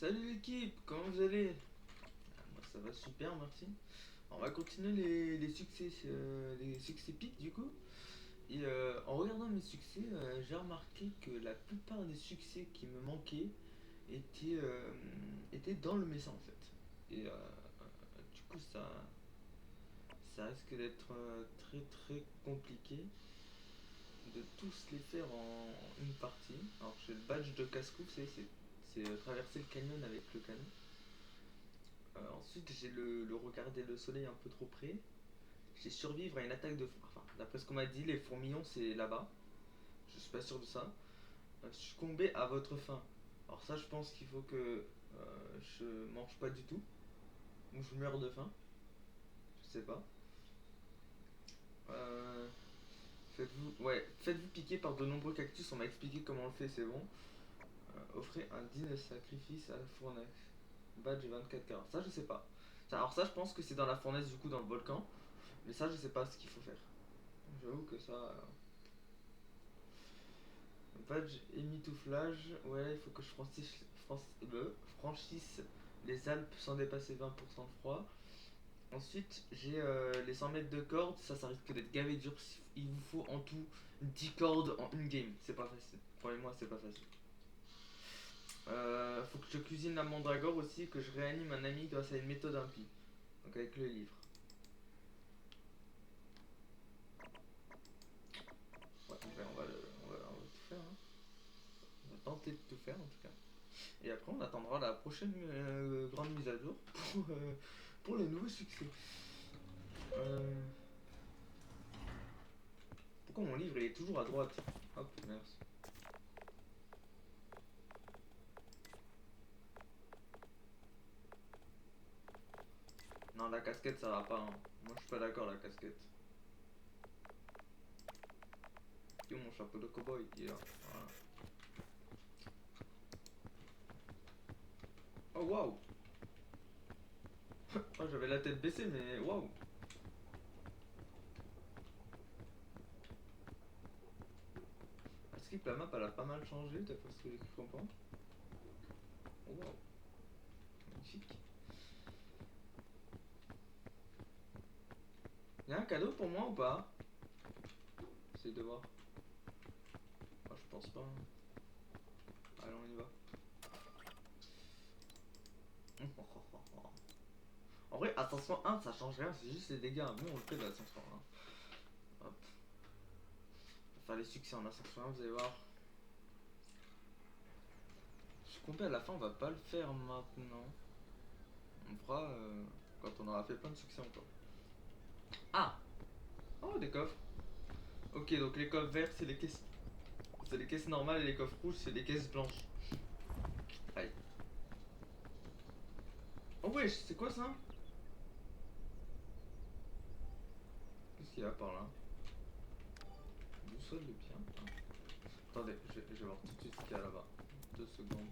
Salut l'équipe, comment vous allez? Moi ça va super, merci. On va continuer les succès pics du coup. Et en regardant mes succès, j'ai remarqué que la plupart des succès qui me manquaient étaient, étaient dans le messin en fait. Et du coup ça risque d'être très très compliqué de tous les faire en une partie. Alors j'ai le badge de casse-cou, c'est traverser le canyon avec le canon. Ensuite, j'ai le regarder le soleil un peu trop près. J'ai survivre à une attaque de. Enfin, d'après ce qu'on m'a dit, les fourmillons c'est là-bas. Je suis pas sûr de ça. Succomber à votre faim. Alors, ça, je pense qu'il faut que je mange pas du tout. Ou je meurs de faim. Je sais pas. Euh, faites-vous piquer par de nombreux cactus. On m'a expliqué comment on le fait, c'est bon. Offrez un digne sacrifice à la fournaise. Badge 24 heures. Ça, je sais pas. Alors, ça, je pense que c'est dans la fournaise, du coup, dans le volcan. Mais ça, je sais pas ce qu'il faut faire. J'avoue que ça. Badge émitouflage. Ouais, il faut que je franchisse les Alpes sans dépasser 20% de froid. Ensuite, j'ai les 100 mètres de corde. Ça risque d'être gavé dur. Il vous faut en tout 10 cordes en une game. C'est pas facile. Croyez-moi, c'est pas facile. Faut que je cuisine la mandragore aussi. Que je réanime un ami grâce à une méthode impie. Donc, avec le livre. Ouais, on va tout faire. Hein. On va tenter de tout faire en tout cas. Et après, on attendra la prochaine grande mise à jour pour les nouveaux succès. Euh, Pourquoi mon livre il est toujours à droite? Hop, merci. Non, la casquette ça va pas. Hein. Moi je suis pas d'accord, la casquette. Yo, mon chapeau de cowboy, il est là. Voilà. Oh waouh! Oh, j'avais la tête baissée, mais waouh! Est-ce que la map elle a pas mal changé d'après ce que j'ai cru comprendre? Oh waouh! Magnifique. Y'a un cadeau pour moi ou pas? J'essaie de voir. Oh, je pense pas. Hein. Allez, on y va. En vrai, ascension 1 ça change rien, c'est juste les dégâts. Bon, on le fait de l'ascension 1. Hop. On va faire les succès en ascension 1, vous allez voir. Je suis compris à la fin, on va pas le faire maintenant. On fera quand on aura fait plein de succès encore. Ah! Oh, des coffres. Ok, donc les coffres verts, c'est les caisses. C'est les caisses normales et les coffres rouges, c'est les caisses blanches. Aïe. Oh, wesh, c'est quoi ça? Qu'est-ce qu'il y a par là? Boussole de bien. Ah. Attendez, je vais voir tout de suite ce qu'il y a là-bas. 2 secondes.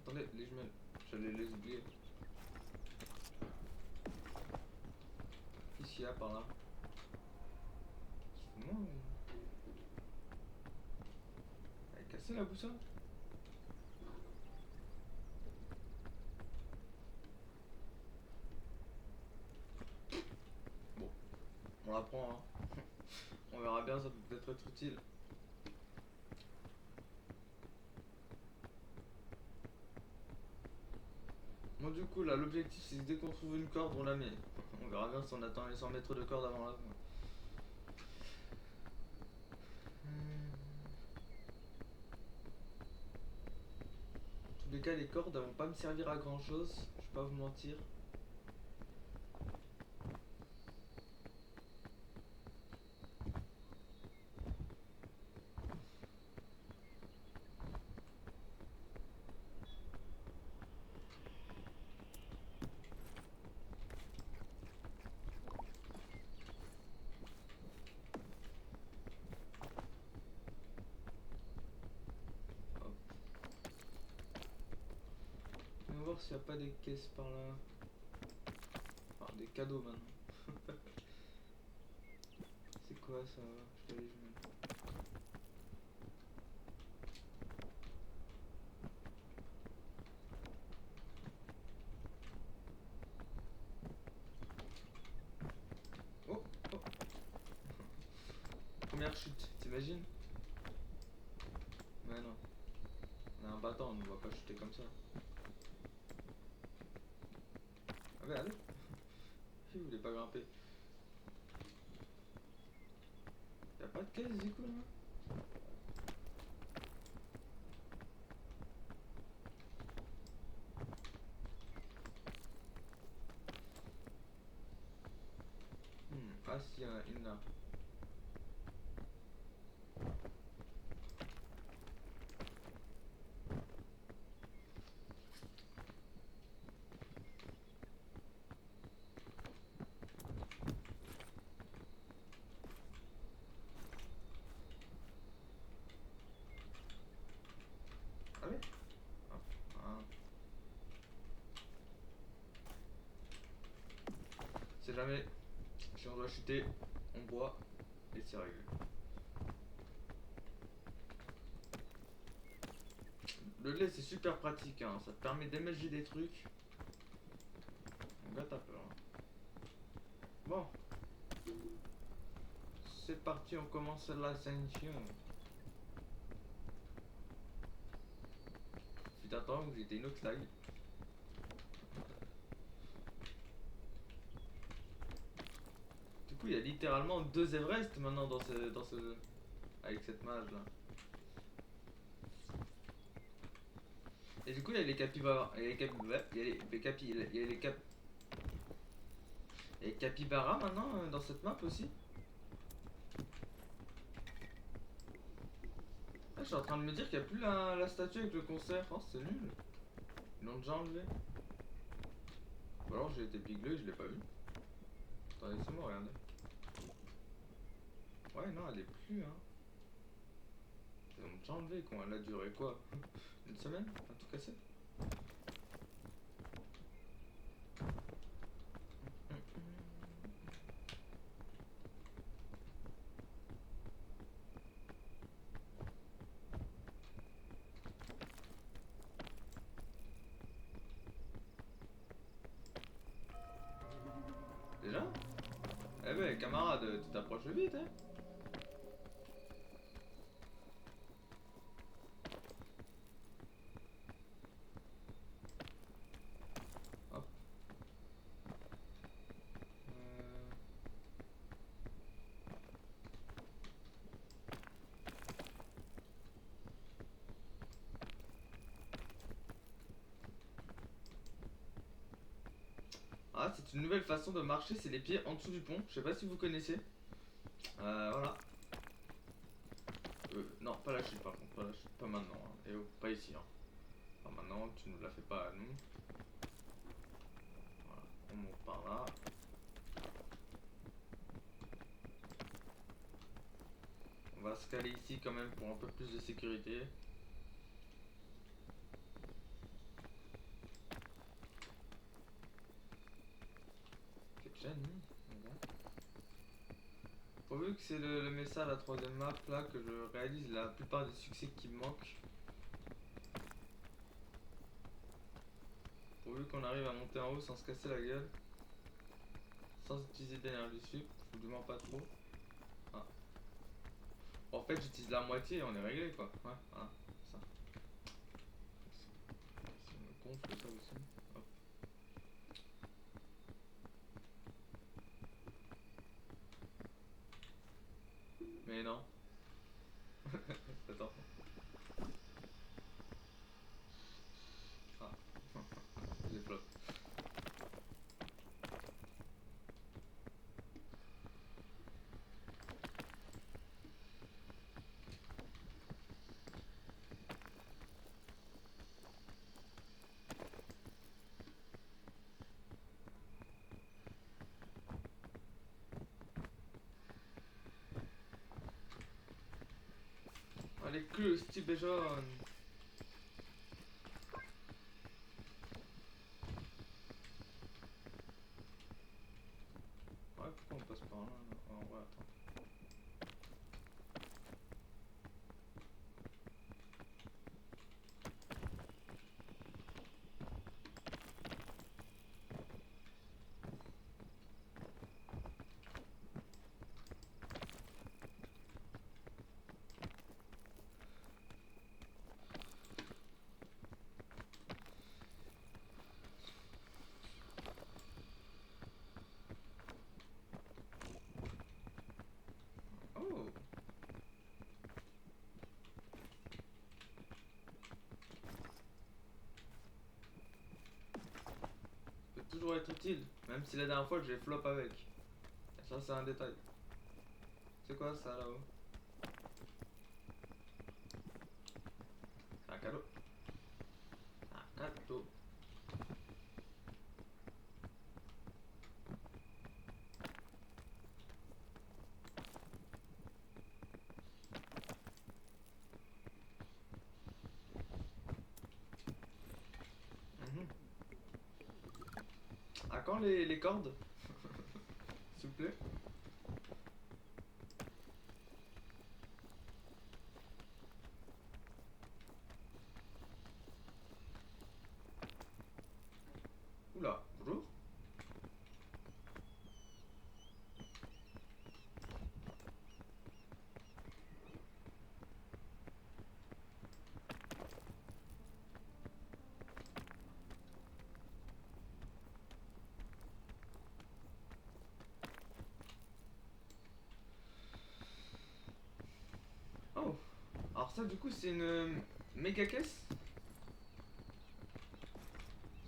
Attendez, les jumelles. J'allais les oublier. Qu'est-ce qu'il y a par là? C'est moi ou... Elle est cassée la boussole? Bon, on la prend, hein. On verra bien, ça peut peut-être être utile. Bon, du coup, là, l'objectif, c'est que dès qu'on trouve une corde, on la met. On verra bien si on attend les 100 mètres de corde avant la fin. En tous les cas, les cordes, elles vont pas me servir à grand chose, je vais pas vous mentir. Hop. On va voir s'il n'y a pas des caisses par là. Enfin, des cadeaux maintenant. C'est quoi ça? Je vais aller jouer. chute, t'imagines? Mais non, on est un battant, on ne va pas chuter comme ça. Ah bah allez, il voulait pas grimper. Y'a pas de caisse du coup là? Ah si, il y en a une là. Allez. Hop, hein. C'est jamais. Si on doit chuter, on boit et c'est réglé. Le lait c'est super pratique, hein. Ça te permet d'émerger des trucs. Donc là t'as peur. Hein. Bon, c'est parti, on commence l'ascension. Putain, attends, j'étais une autre lag. Du coup, il y a littéralement 2 Everest maintenant avec cette mage là. Et du coup, il y a les capybaras, il y a les capybaras, il y a les capi, il y a les cap, il y a les capybaras maintenant dans cette map aussi. Ah, je suis en train de me dire qu'il n'y a plus la statue avec le concert. Oh, c'est nul. Ils l'ont déjà enlevé. Ou alors j'ai été piglé et je l'ai pas vu. Attendez, c'est moi, regardez. Ouais, non, elle est plus, hein. Ils l'ont déjà enlevé, quoi. Elle a duré quoi? Une semaine? Un tout cassé? Déjà? Eh ben, camarade, tu t'approches vite, hein? Hop. Euh... Ah, c'est une nouvelle façon de marcher, c'est les pieds en dessous du pont. Je sais pas si vous connaissez. Voilà. Non, pas la chute par contre, pas la chute, pas maintenant. Hein. Et oh, pas ici. Hein. Pas maintenant, tu nous la fais pas à nous. Voilà, on monte par là. On va se caler ici quand même pour un peu plus de sécurité. C'est déjà nuit. Pourvu que c'est le message, la troisième map là, que je réalise la plupart des succès qui me manquent. Pourvu qu'on arrive à monter en haut sans se casser la gueule. Sans utiliser d'énergie sup, ou du moins pas trop. Ah. En fait, j'utilise la moitié et on est réglé quoi. Ouais, voilà, ça. Si on me gonfle ça aussi. Hop. Mais non. Attends. Ah. J'ai flop. Allez, que Steve et jaune. Ouais, pourquoi on passe par là? Oh, ouais, attends. toujours être utile, même si la dernière fois j'ai flop avec. Et ça c'est un détail. C'est quoi ça là-haut? C'est un cadeau. Un cadeau. Mhm. À quand les cordes? S'il vous plaît. Oula, bonjour. Oh, alors ça du coup c'est une méga caisse.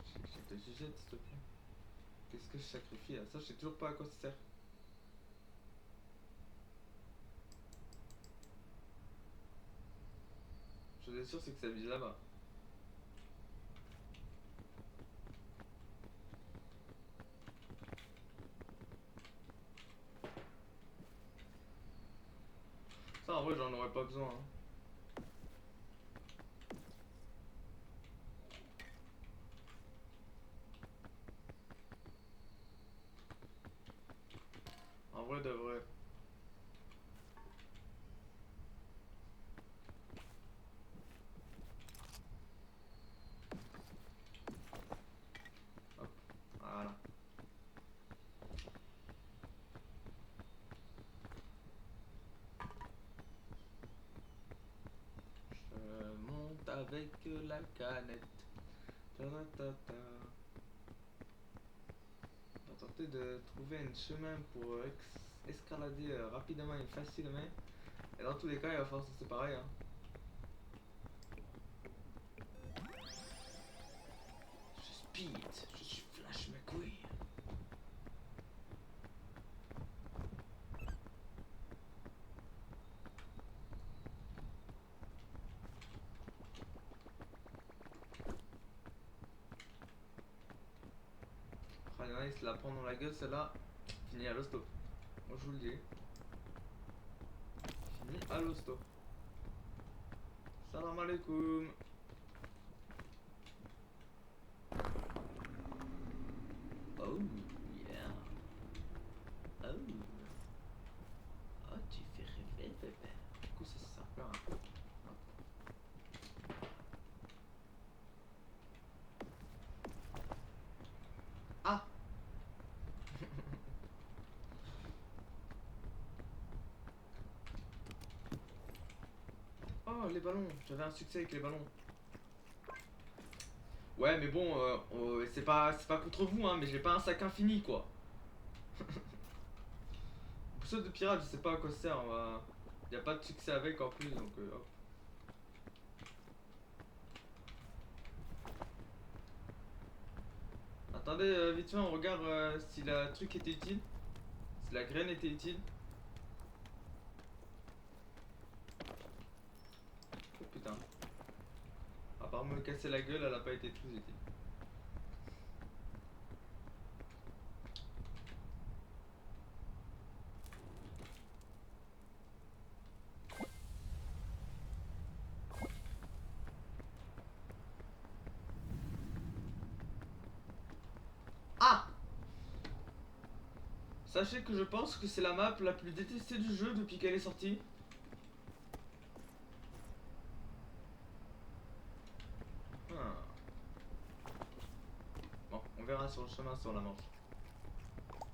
Je te jette s'il te plaît. Qu'est-ce que je sacrifie là? Ça je sais toujours pas à quoi ça sert. Je suis sûr c'est que ça vise là-bas. Ça en vrai j'en aurais pas besoin. Hein. En vrai de vrai. Hop, voilà. Je monte avec la canette. Ta. On va tenter de trouver un chemin pour escalader rapidement et facilement. Et dans tous les cas, il va falloir se séparer. Hein. Je speed, je suis Flash McQueen. Ah, il y en a, il se la prend dans la gueule, celle-là. Fini à l'hosto. Moi, je vous le dis. Fini à l'hosto. Salam alaikum. Oh, yeah. Oh. Oh, tu fais rêver, bébé. Du coup, ça sert plus à rien. Ah. Oh, les ballons. J'avais un succès avec les ballons. Ouais, mais bon, c'est pas contre vous, hein, mais j'ai pas un sac infini, quoi. Boussole de pirate, je sais pas à quoi ça sert. Y a pas de succès avec en plus, donc hop. Attendez, vite fait, on regarde si la truc était utile. Si la graine était utile. Oh putain. À part me casser la gueule, elle a pas été très utile. Ah! Sachez que je pense que c'est la map la plus détestée du jeu depuis qu'elle est sortie. Ah. Bon, on verra sur le chemin si on la mange.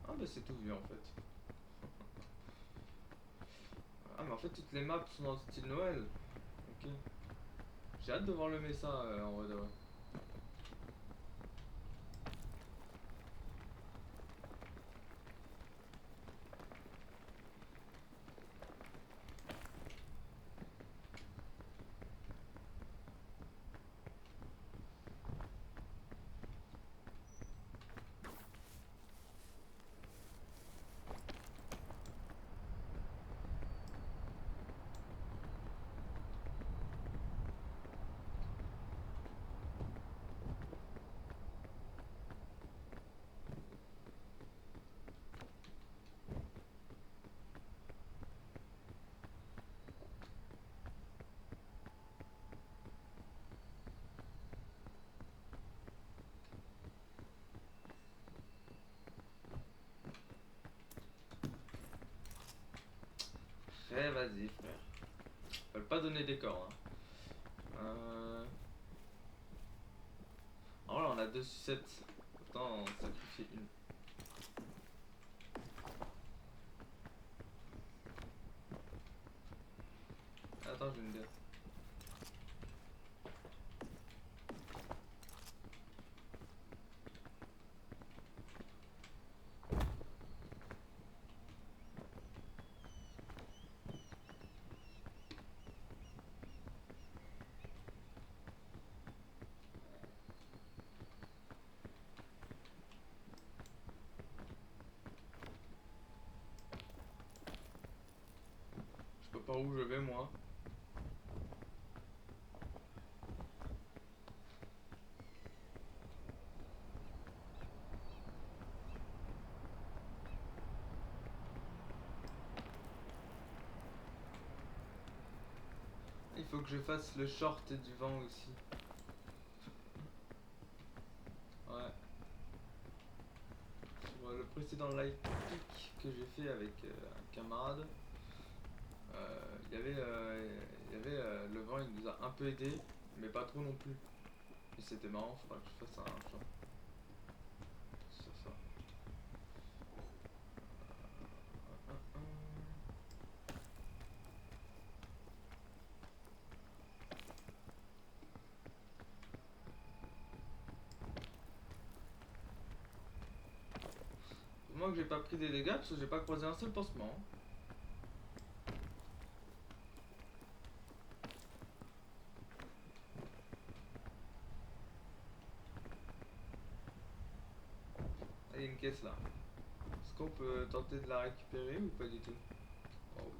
Ah bah c'est tout vu en fait. Ah mais en fait toutes les maps sont dans le style Noël. Ok. J'ai hâte de voir le Mesa en vrai de vrai. Eh, vas-y, frère. Ils veulent pas donner des corps. Hein. Alors là, on a deux sucettes. Autant en sacrifier une. Attends, je vais me dire. Je sais pas par où je vais, moi. Il faut que je fasse le short du vent aussi. Ouais. Sur le précédent live pic que j'ai fait avec un camarade, le vent, il nous a un peu aidé, mais pas trop non plus. Et c'était marrant, faudra que je fasse un short sur ça. Moi que j'ai pas pris des dégâts parce que j'ai pas croisé un seul pansement. Ah, il y a une caisse là. Est-ce qu'on peut tenter de la récupérer ou pas du tout? Oh oui.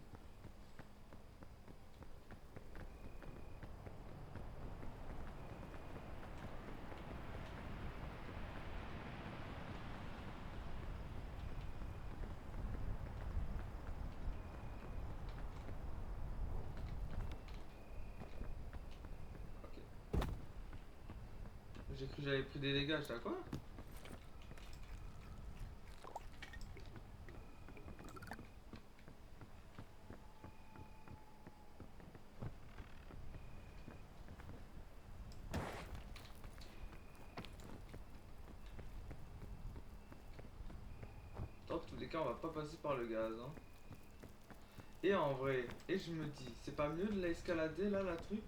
Ok. J'ai cru que j'avais pris des dégâts, j'étais à quoi? Dans tous les cas, on va pas passer par le gaz. Hein. Et en vrai, et je me dis, c'est pas mieux de la escalader là, la truc?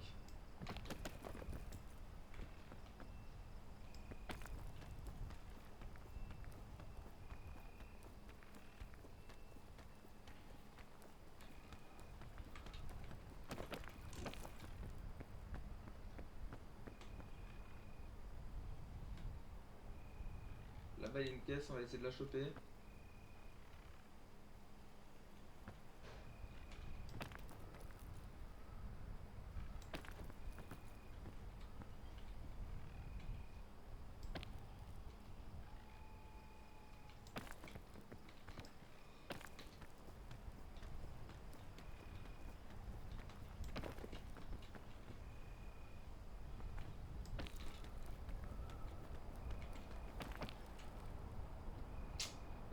Là-bas, il y a une caisse, on va essayer de la choper.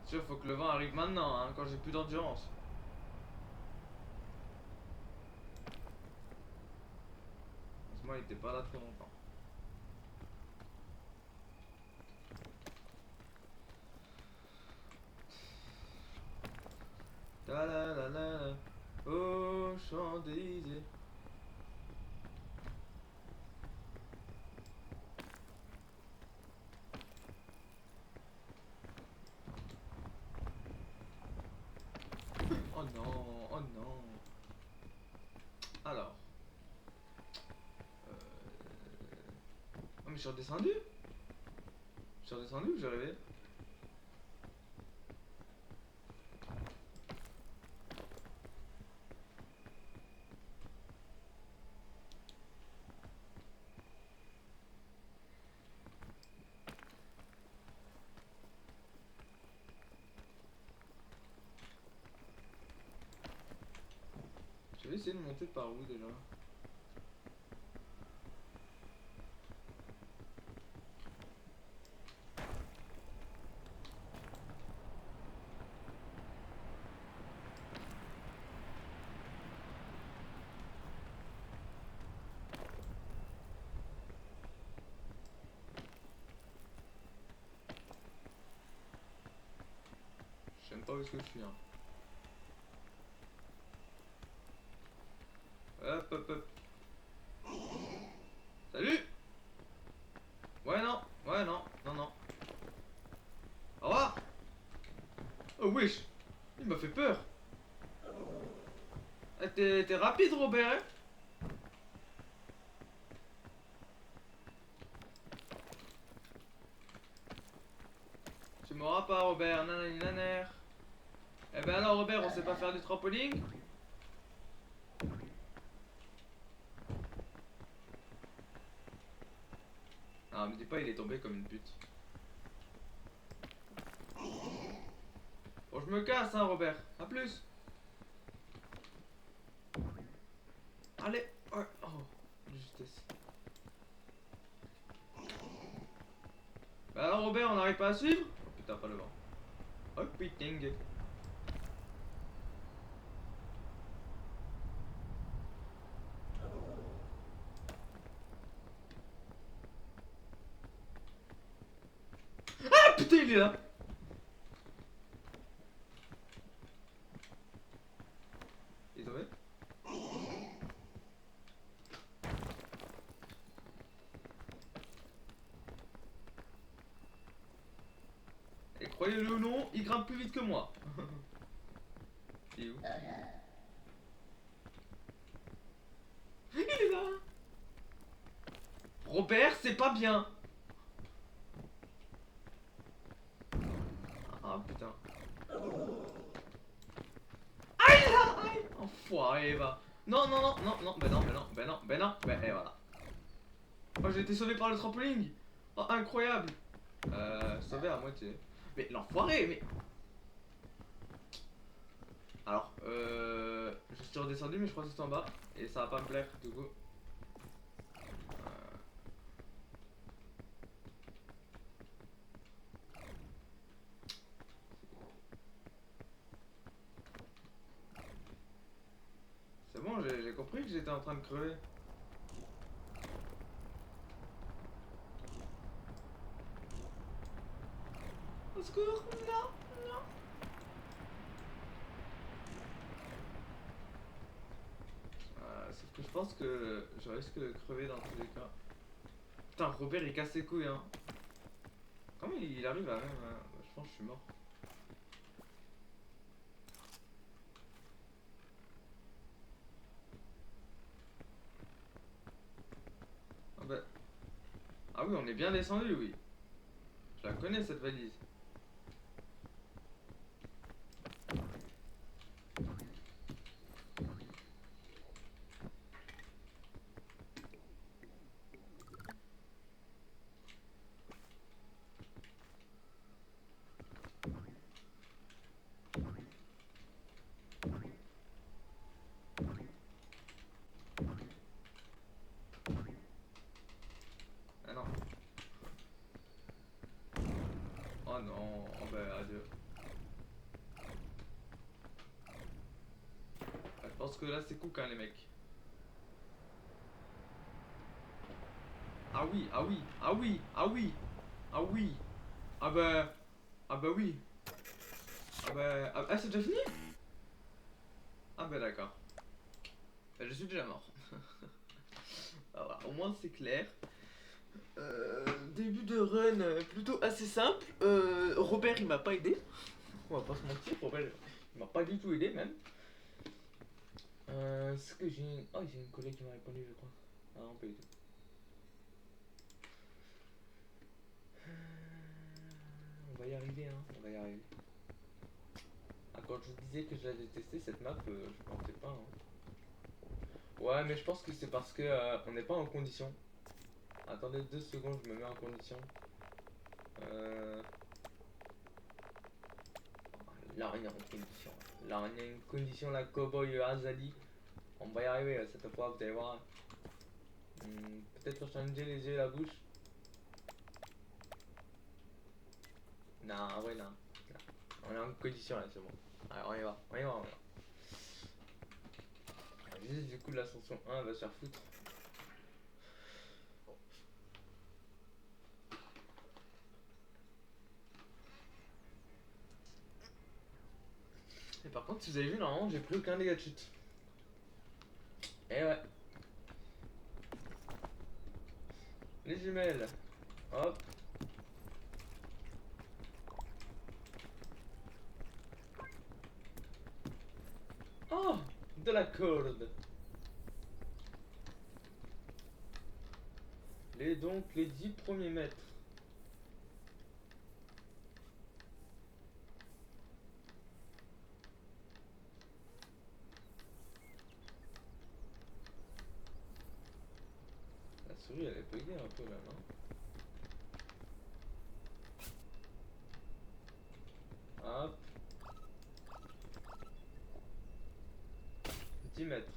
Sûr, faut que le vent arrive maintenant, hein, quand j'ai plus d'endurance. Moi, il était pas là très longtemps. Ta la la la la. Oh, Champs-Élysées. Oh non, oh non. Alors. Oh, mais je suis redescendu? Je suis redescendu ou j'ai rêvé? Je vais essayer de monter par où déjà? pas où est-ce que je suis. Hein. Hop, hop, hop. Salut. Ouais, non. Ouais, non. Non, non. Au revoir. Oh, wesh. Il m'a fait peur. Ah, t'es rapide, Robert, hein? Tu m'auras pas, Robert. Nanani naner. Eh ben alors, Robert, on sait pas faire du trampoline? Ah, me dis pas, il est tombé comme une pute. Bon, je me casse, hein, Robert. A plus. Allez. Ouais. Oh, justesse. Bah alors, Robert, on n'arrive pas à suivre? Oh putain, pas le vent. Oh putain. Ah putain, il est là. Il est tombé? Et croyez-le ou non, il grimpe plus vite que moi. Il est où? Il est là. Robert, c'est pas bien. Ah putain. Aïe là, aïe. Enfoiré, va. Non, non, non, non, non, ben non, ben non, ben non, ben non, ben et voilà. Oh, j'ai été sauvé par le trampoline. Oh, incroyable. Sauvé à moitié. Mais l'enfoiré, mais... Alors, je suis redescendu, mais je crois que c'est en bas. Et ça va pas me plaire, du coup. C'est bon, j'ai compris que j'étais en train de crever. Au secours, non, non. Sauf que je pense que je risque de crever dans tous les cas. Putain, Robert il casse les couilles, hein. Comment il arrive à même... je pense que je suis mort. Ah bah... Ah oui, on est bien descendu, oui. Je la connais, cette valise. Ah non. Oh non, oh bah adieu. Je pense que là c'est cook hein les mecs. Ah oui, ah oui, ah oui, ah oui, ah oui. Ah bah... Ah bah oui. Ah bah... Ah, c'est déjà fini? Ah bah d'accord. Bah, je suis déjà mort. Ah, voilà, au moins c'est clair. Début de run plutôt assez simple. Robert il m'a pas aidé. On va pas se mentir, Robert il m'a pas du tout aidé même. Ce que j'ai... Oh j'ai une collègue qui m'a répondu je crois. Ah non pas du tout. On va y arriver hein, on va y arriver. Ah, quand je vous disais que je l'avais testé cette map, je pensais pas hein. Ouais mais je pense que c'est parce que on n'est pas en condition. Attendez 2 secondes, je me mets en condition. Là on est en condition. Là on est en condition la cowboy Azali. On va y arriver cette fois, vous allez voir. Peut-être changer les yeux et la bouche. Non, ouais, non. On est en condition là, c'est bon. Allez, on y va, on y va, on y va. Juste du coup, l'ascension 1 va se faire foutre. Par contre, si vous avez vu, normalement, j'ai pris aucun dégât de chute. Eh ouais. Les jumelles. Hop. Oh, de la corde. Les 10 premiers mètres. La souris, elle est buguée un peu là, non? Hop. 10 mètres.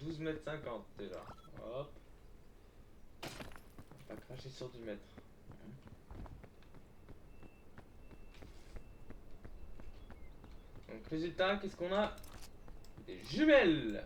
12 mètres 50 déjà. Hop. On va pas cracher sur 10 mètres. Donc résultat, qu'est-ce qu'on a? Des jumelles.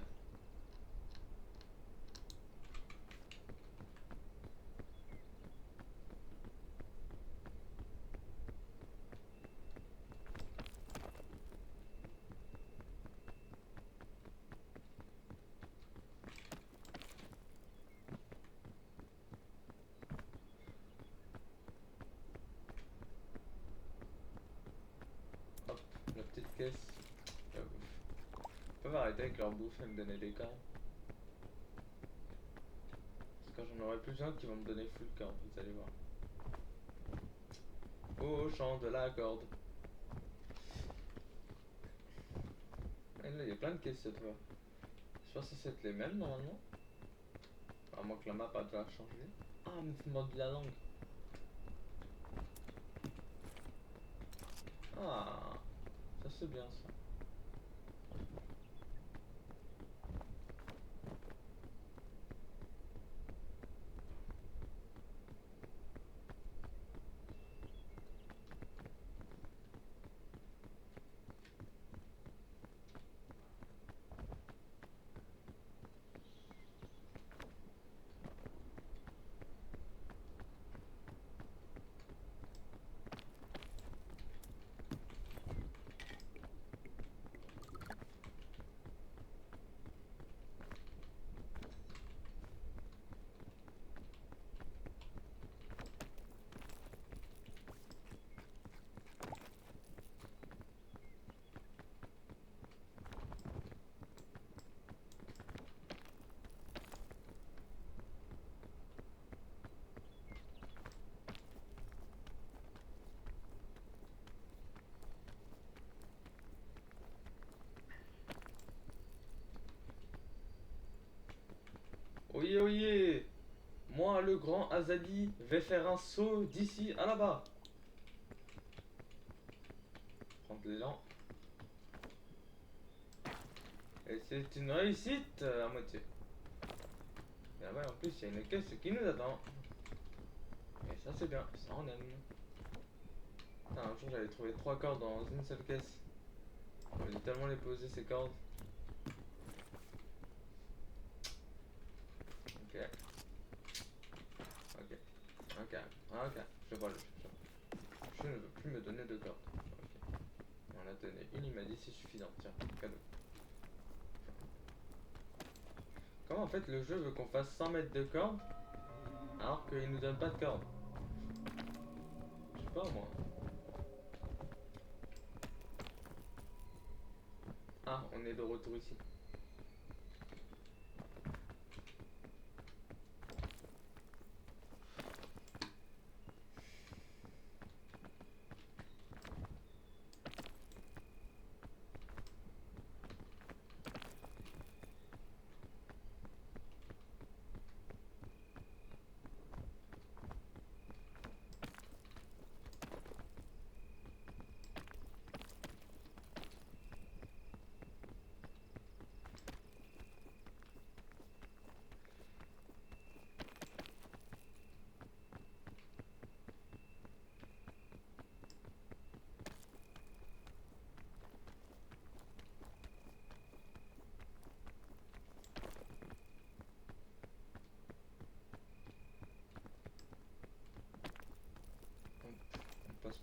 Hop, la petite caisse. Ils peuvent arrêter avec leur bouffe et me donner des cordes. Parce que j'en aurai plus besoin qui vont me donner full corde, vous allez voir. Au chant de la corde. Et là, il y a plein de caisses cette fois. Je pense que c'est les mêmes normalement. À moins que la map a déjà changé. Ah, mais c'est mode de la langue. Ah, ça c'est bien ça. Oyez, oyez! Moi, le grand Azadi, vais faire un saut d'ici à là-bas. Prendre l'élan. Et c'est une réussite à moitié. Et là-bas, en plus, il y a une caisse qui nous attend. Et ça, c'est bien. Ça, on aime. Putain, un jour, j'avais trouvé 3 cordes dans une seule caisse. On voulait tellement les poser, ces cordes. Ok. Ok. Ok. Ok. Je vois le. Je ne veux plus me donner de cordes. Ok. On en a donné une, il m'a dit c'est suffisant. Tiens, cadeau. Comment en fait le jeu veut qu'on fasse 100 mètres de cordes alors qu'il nous donne pas de cordes? Je sais pas moi. Ah, on est de retour ici.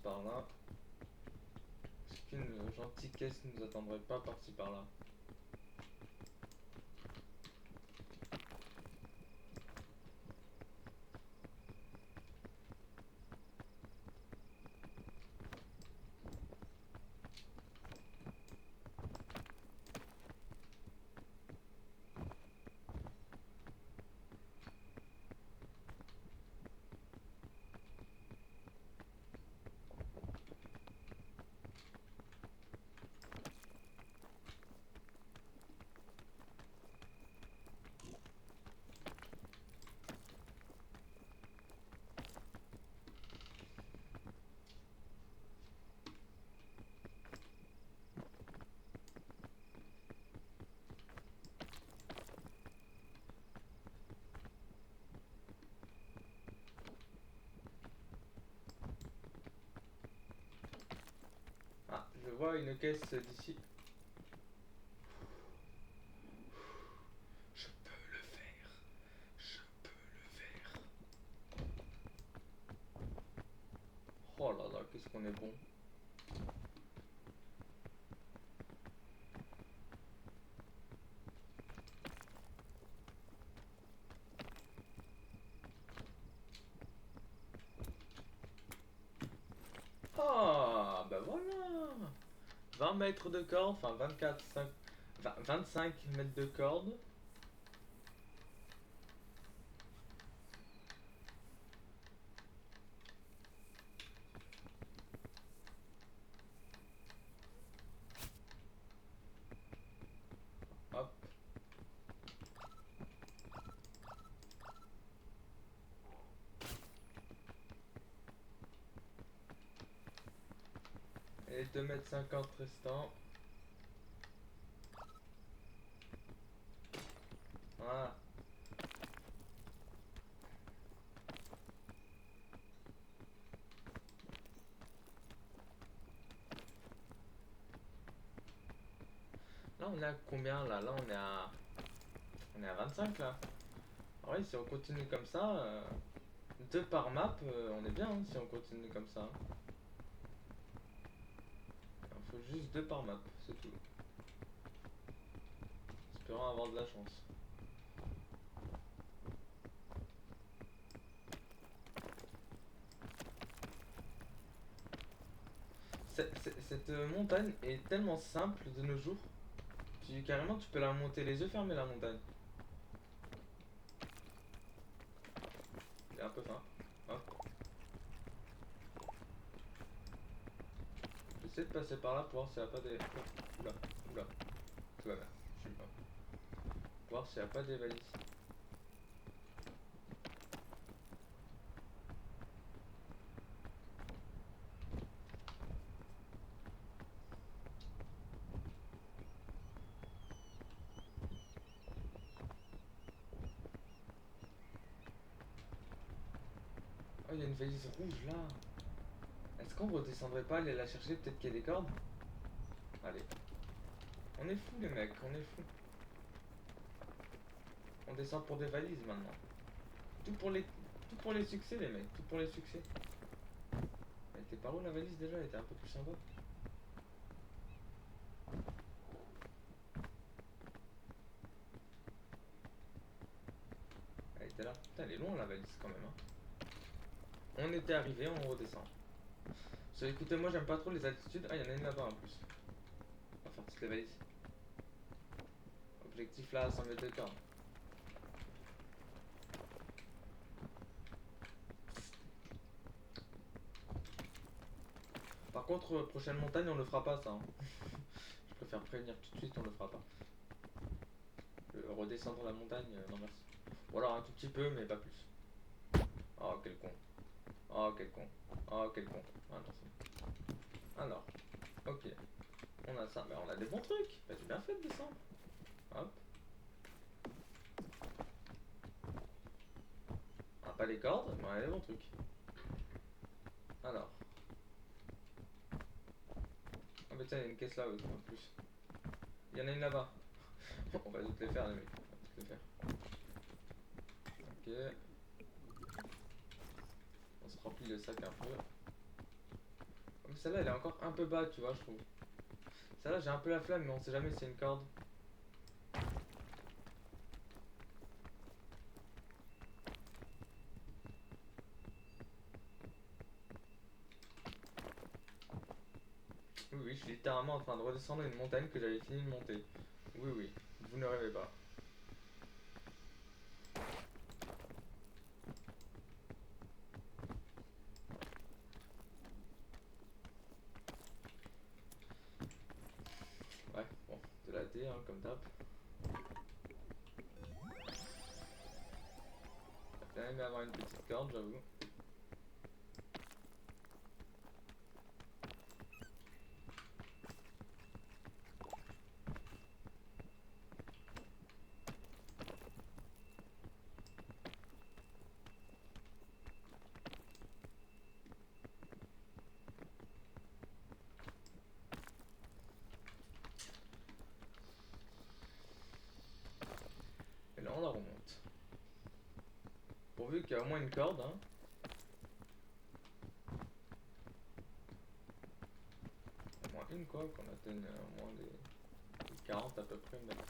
par là. Est-ce qu'une gentille caisse ne nous attendrait pas par-ci par-là? Ah, je vois une caisse d'ici. Je peux le faire. Je peux le faire. Oh là là, qu'est-ce qu'on est bon. Ah, bah voilà. 20 mètres de corde, enfin 24, 5, 25 mètres de corde. Hop. Et les 2,50 m restants. Voilà. Là on est à combien là? Là on est à 25 là. Ah oui, si on continue comme ça, 2 par map, on est bien hein, si on continue comme ça. Il faut juste 2 par map, c'est tout. Espérons avoir de la chance. Cette montagne est tellement simple de nos jours. Carrément tu peux la monter les yeux fermés la montagne. Il est un peu fin. Hop. J'essaie de passer par là pour voir s'il n'y a pas des... Oula, oula. Tout va bien, je suis pas. Pour voir s'il n'y a pas des valises. Oh, il y a une valise rouge là. Est-ce qu'on redescendrait pas aller la chercher? Peut-être qu'il y a des cordes. Allez. On est fous les mecs, on est fous. On descend pour des valises maintenant. Tout pour les succès les mecs, tout pour les succès. Elle était par où la valise déjà? Elle était un peu plus en bas. Elle était là. Putain, elle est loin la valise quand même. Hein. On était arrivé, on redescend. Écoutez, moi j'aime pas trop les altitudes. Ah, il y en a une là-bas en plus. On va faire toutes les valises. Objectif là, 100 mètres de corde. Par contre, prochaine montagne, on le fera pas ça. Hein. Je préfère prévenir tout de suite, on le fera pas. Redescendre la montagne, non merci. Ou alors un tout petit peu, mais pas plus. Oh, quel con. Oh, quel con. Oh, quel con. Ah, non, c'est... Alors, ok. On a ça. Mais on a des bons trucs. Bah, j'ai bien fait de descendre. Hop. On a pas les cordes, mais on a des bons trucs. Alors. Ah, bah tiens, il y a une caisse là aussi, en plus. Il y en a une là-bas. On va toutes les faire, les mecs. On va toutes les faire. Ok. On se remplit le sac un peu. Celle-là, elle est encore un peu bas, tu vois, je trouve. Celle-là, j'ai un peu la flamme, mais on sait jamais si c'est une corde. Oui, oui, je suis littéralement en train de redescendre une montagne que j'avais fini de monter. Oui, oui, vous ne rêvez pas. Ouais, bon, de la D, hein, comme d'hab. J'ai bien aimé avoir une petite corde, j'avoue. Et là, on la remonte. Pourvu qu'il y a au moins une corde, hein. Au moins une, quoi, qu'on atteigne au moins des 40 à peu près mètres.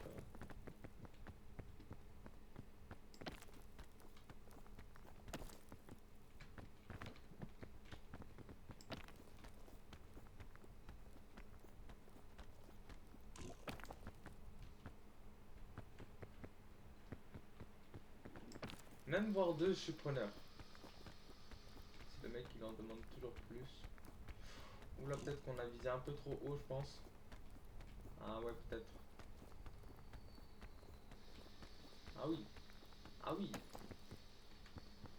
Même voir deux, je suis preneur. C'est le mec qui en demande toujours plus. Ou là, peut-être qu'on a visé un peu trop haut, je pense. Ah ouais, peut-être. Ah oui. Ah oui.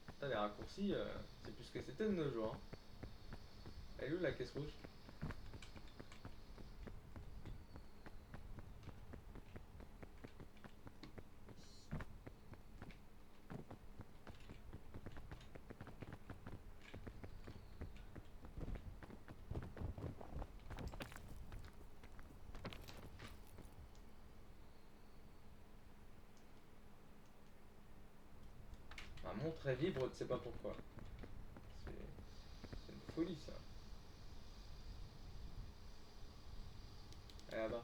Putain, les raccourcis, c'est plus ce que c'était de nos jours. Hein. Elle est où la caisse rouge? Ma montre elle vibre, tu sais pas pourquoi. C'est une folie ça. Et là-bas.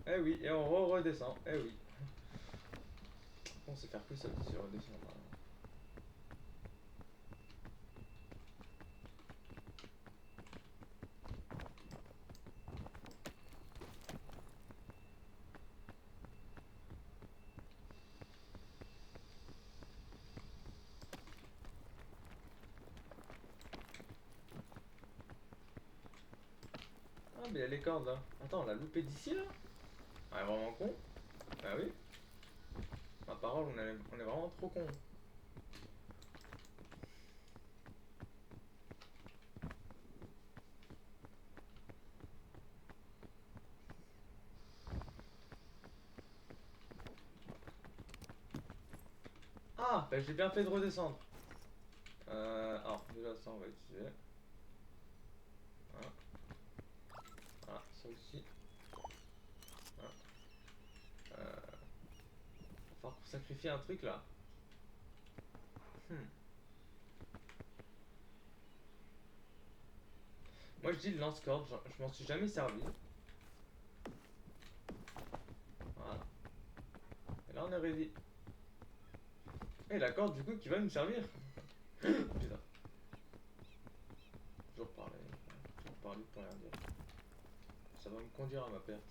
Eh oui, et on redescend. Eh oui. On sait faire que ça, c'est redescendre. Hein. Ah, mais il y a les cordes là. Attends, on l'a loupé d'ici là? On est vraiment con? Bah oui. Ma parole, on est vraiment trop con. Ah, bah j'ai bien fait de redescendre. Alors, déjà ça on va utiliser. Voilà, voilà ça aussi. Voilà. Va falloir sacrifier un truc là. Hmm. Moi je dis le lance-corde, je m'en suis jamais servi. Voilà. Et là on est ready. Et la corde du coup qui va nous servir. Putain. Toujours parler pour rien dire. Ça va me conduire à ma perte.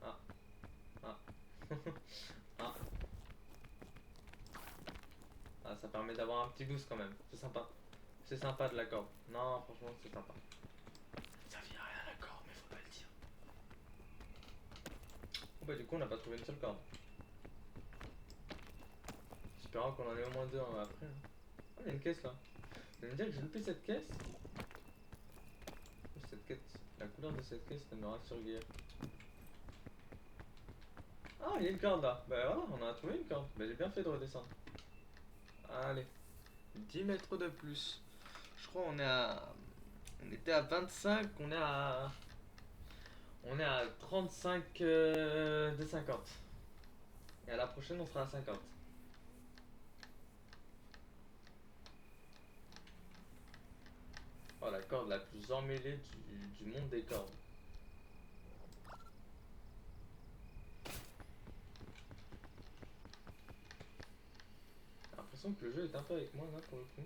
Ah, ah, ah. Ah, ça permet d'avoir un petit boost quand même. C'est sympa. C'est sympa de la corde. Non, franchement, c'est sympa. Ça vient à rien la corde, mais faut pas le dire. Oh bah du coup, on n'a pas trouvé une seule corde. Espérons qu'on en ait au moins deux après. Hein. Ah, il y a une caisse là. Vous allez me dire que j'ai loupé cette caisse? Cette caisse, la couleur de cette caisse, elle me rassure guère. Ah, il y a une corde là. Bah voilà, on a trouvé une corde. Bah j'ai bien fait de redescendre. Allez, 10 mètres de plus. Je crois on est à On était à 25, on est à 35 de 50. Et à la prochaine, on sera à 50. Oh, la corde la plus emmêlée du monde des cordes. J'ai l'impression que le jeu est un peu avec moi là pour le coup,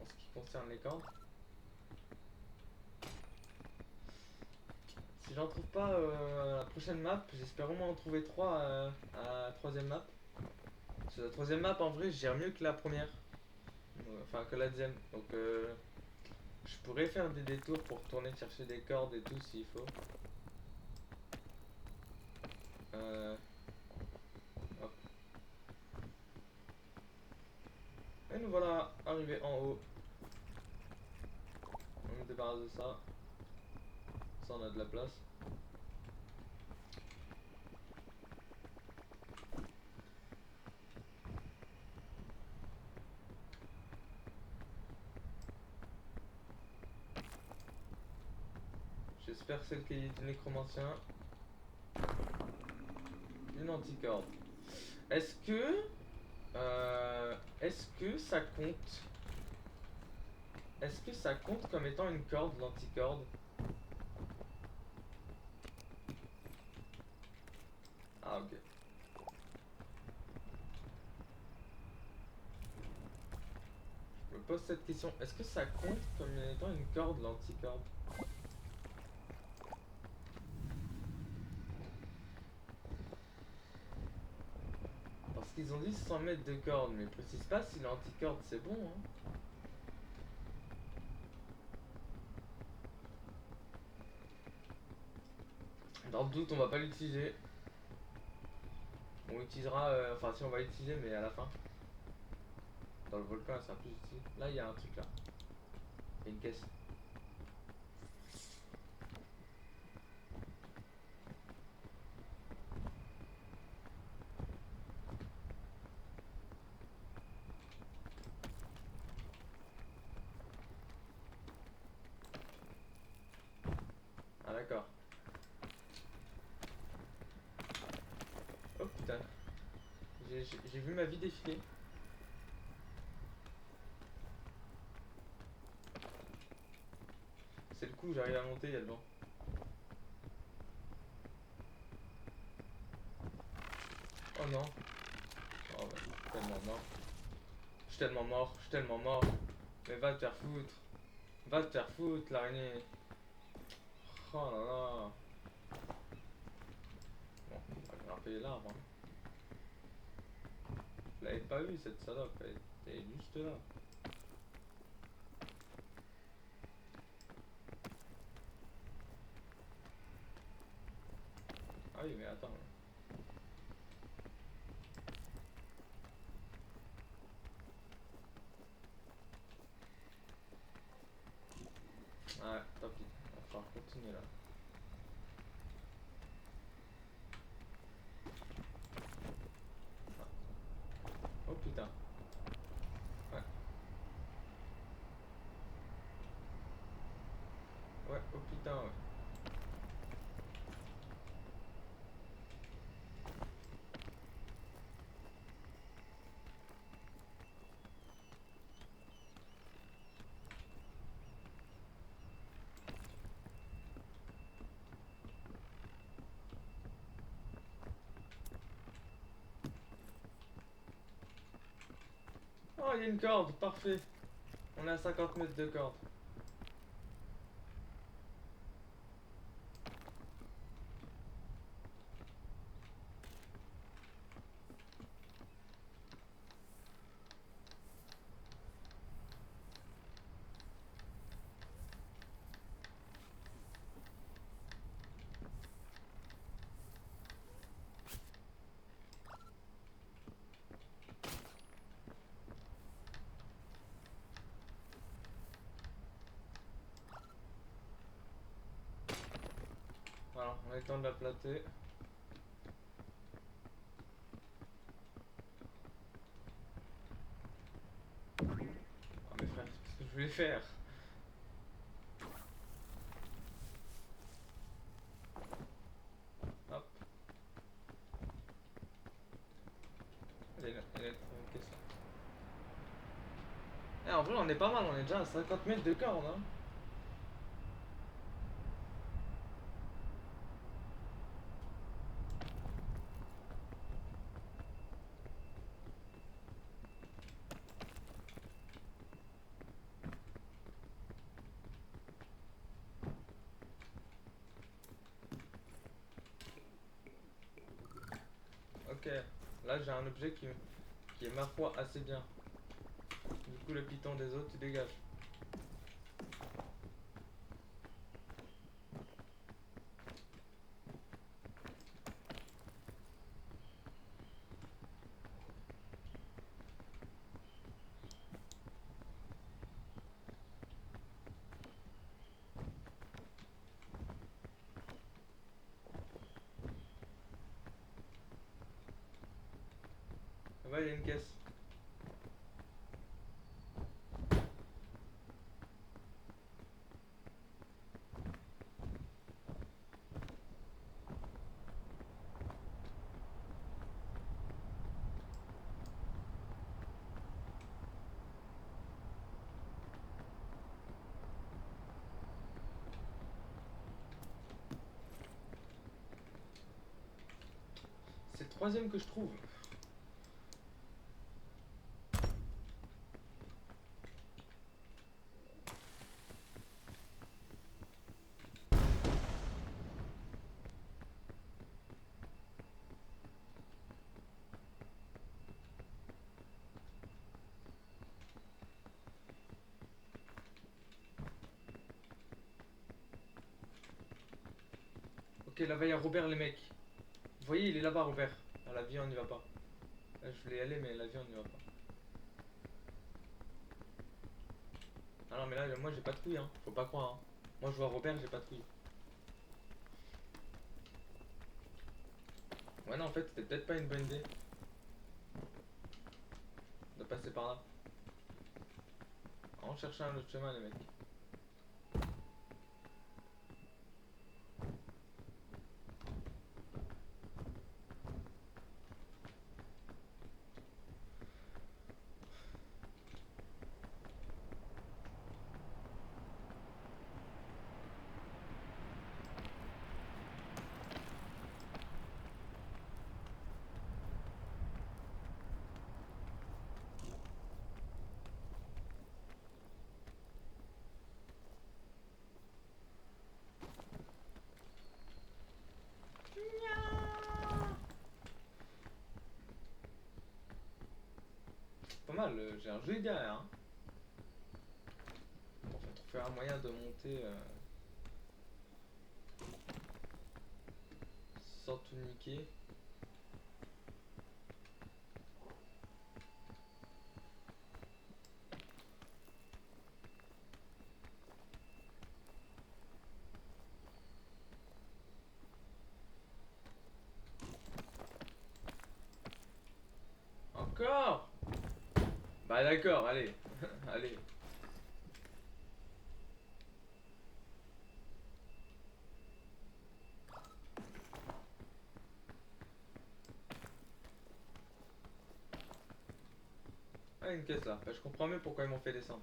en ce qui concerne les cordes. Si j'en trouve pas la prochaine map, j'espère au moins en trouver 3 à la troisième map. Parce que la troisième map en vrai, je gère mieux que la première. Enfin, que la deuxième. Donc, je pourrais faire des détours pour retourner chercher des cordes et tout s'il faut. Euh, hop. Et nous voilà arrivés en haut. On me débarrasse de ça. Ça, on a de la place. J'espère celle qui est du nécromancien. Une anticorde. Est-ce que. Est-ce que ça compte. Est-ce que ça compte comme étant une corde, l'anticorde? Ah, ok. Je me pose cette question. Est-ce que ça compte comme étant une corde, l'anticorde? Parce qu'ils ont dit 100 mètres de corde, mais ils précisent pas si l'anticorde c'est bon, hein. Dans le doute, on va pas l'utiliser. On utilisera, enfin si on va l'utiliser, mais à la fin. Dans le volcan, elle sera plus utile. Là, il y a un truc là. Il y a une caisse. Ah, d'accord. Oh putain. J'ai vu ma vie défiler. C'est le coup, j'arrive à monter, il y a le vent. Oh non. Oh, bah, je suis tellement mort. Je suis tellement mort, je suis tellement mort. Mais va te faire foutre. Va te faire foutre, l'araignée. Oh là là. Bon, on va grimper l'arbre. Hein. Je l'avais pas vu cette salope, elle était juste là. Ah oui, mais attends. Ouais, tant pis. On va falloir continuer là. Oh putain. Ouais, ouais, oh putain, ouais. Oh, il y a une corde, parfait. On est à 50 mètres de corde. Voilà, on a le temps de la plater. Ah, mais frère, c'est ce que je voulais faire. en vrai, on est pas mal, on est déjà à 50 mètres de corne, hein. Ok, là j'ai un objet qui est ma foi assez bien. Du coup, le piton des autres, tu dégages. Là-bas, il y a une caisse. C'est le troisième que je trouve. Ok, là-bas, il y a Robert, les mecs. Vous voyez, il est là-bas, Robert. Ah, la vie, on n'y va pas. Là, je voulais y aller, mais la vie, on n'y va pas. Ah non, mais là, moi, j'ai pas de couilles, hein. Faut pas croire, hein. Moi, je vois Robert, j'ai pas de couilles. Ouais, non, en fait, c'était peut-être pas une bonne idée de passer par là. On cherchait un autre chemin, les mecs. Pas mal, j'ai un joli derrière, hein. Bon, faut trouver un moyen de monter sans tout niquer. Encore. Bah d'accord, allez. Allez. Ah, une caisse là. Bah, je comprends mieux pourquoi ils m'ont fait descendre.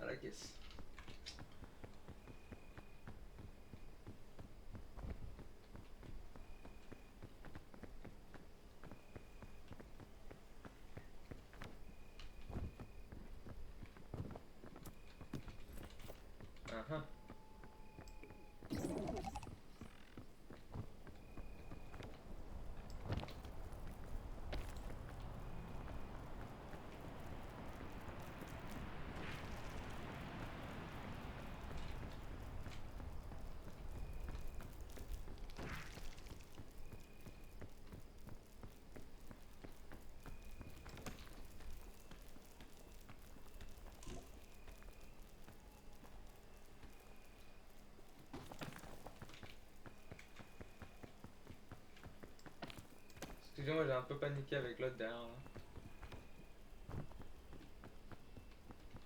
À la caisse. Ah, ah. Excusez-moi, j'ai un peu paniqué avec l'autre derrière là.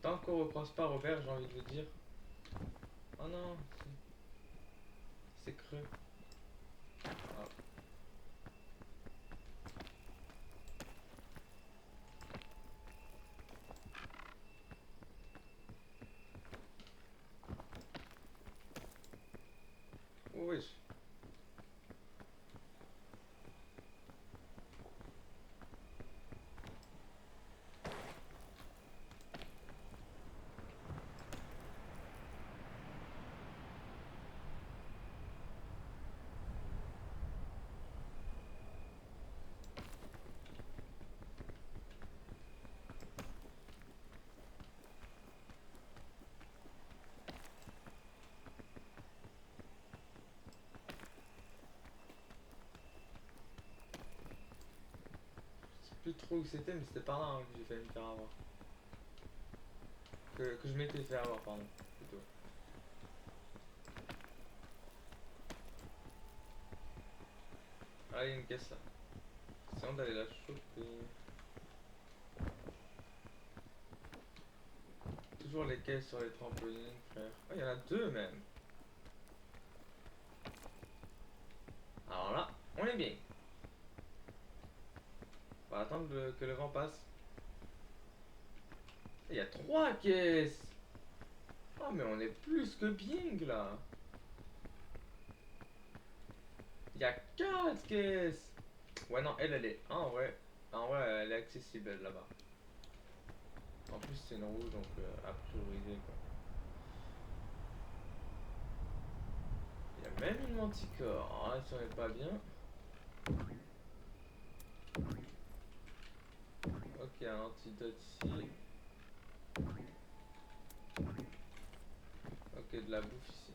Tant qu'on recroise pas Robert, j'ai envie de vous dire. Oh non, c'est creux. Ah. Oh, wesh. Je sais plus trop où c'était, mais c'était par là hein, que j'ai failli me faire avoir. Que je m'étais fait avoir, pardon. Plutôt. Ah, il y a une caisse là. Essayons d'aller la choper. Toujours les caisses sur les trampolines, frère. Oh, il y en a deux même. Alors là, on est bien. On va attendre que le vent passe. Il y a trois caisses. Oh, mais on est plus que bien là. Il y a quatre caisses. Ouais, non, elle est. Ah, en vrai, elle est accessible elle, là-bas. En plus, c'est une rouge, donc à prioriser quoi. Il y a même une manticore. Ah, ça serait pas bien. Ok, un antidote ici. Ok, de la bouffe ici.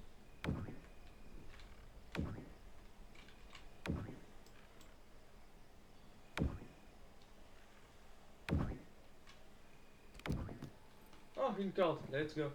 Oh, une corde. Let's go.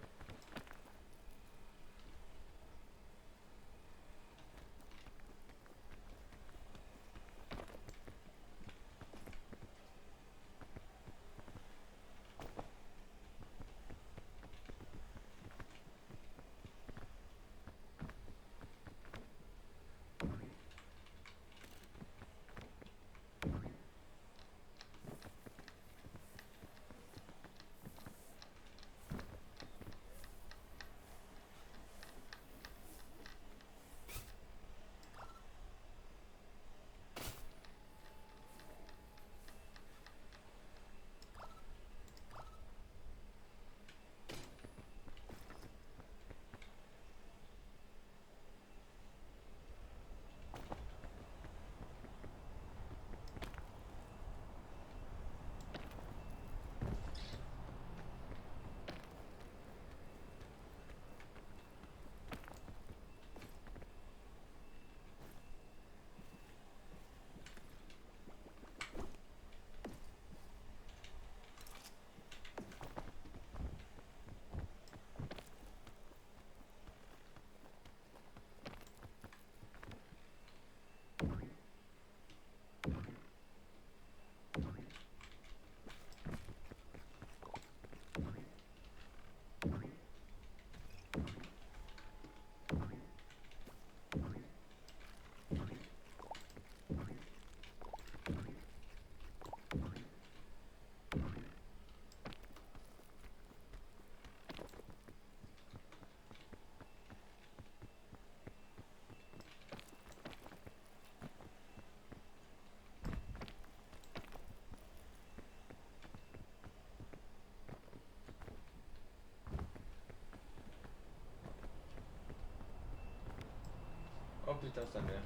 Oh putain, sa mère.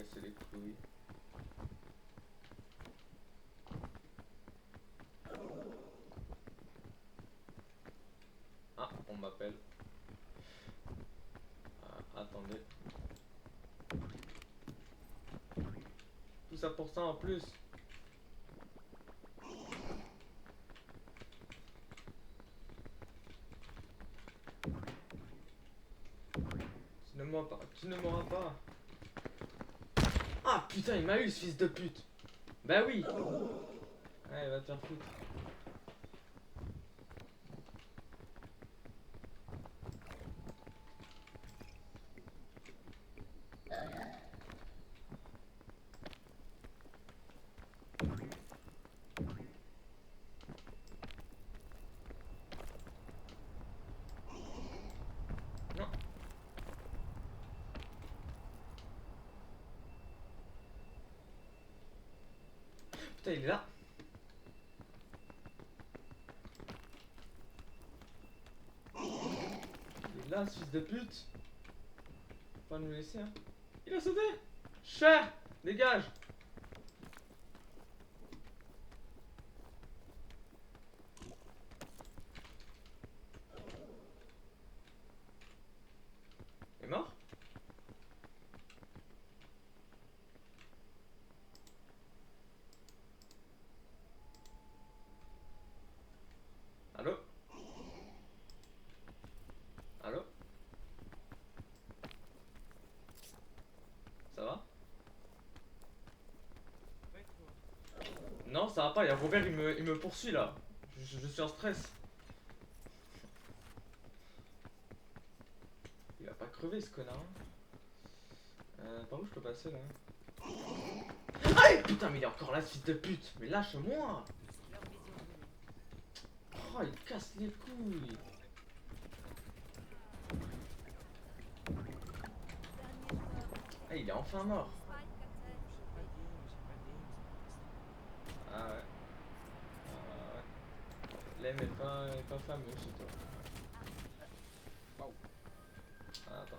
casser les couilles. Ah, on m'appelle. Ah, attendez. Tout ça pour ça en plus. Tu ne m'auras pas. Ah putain, il m'a eu ce fils de pute. Bah oui. Ouais, va te faire foutre. Non. Putain, il est là. Il est là, ce fils de pute. Faut pas nous laisser, hein. Il a sauté. Cher, dégage. Il est mort. Allô? Allô? Ça va? Non, ça va pas, il y a Robert, il me poursuit là. Je suis en stress. Il va pas crever ce connard. Par où je peux passer là? Aïe putain, mais il est encore là ce fils de pute. Mais lâche-moi. Oh, il casse les couilles. Ah, il est enfin mort. Ah ouais. Ah ouais. L'aime est pas fameux chez toi. Ah, attends.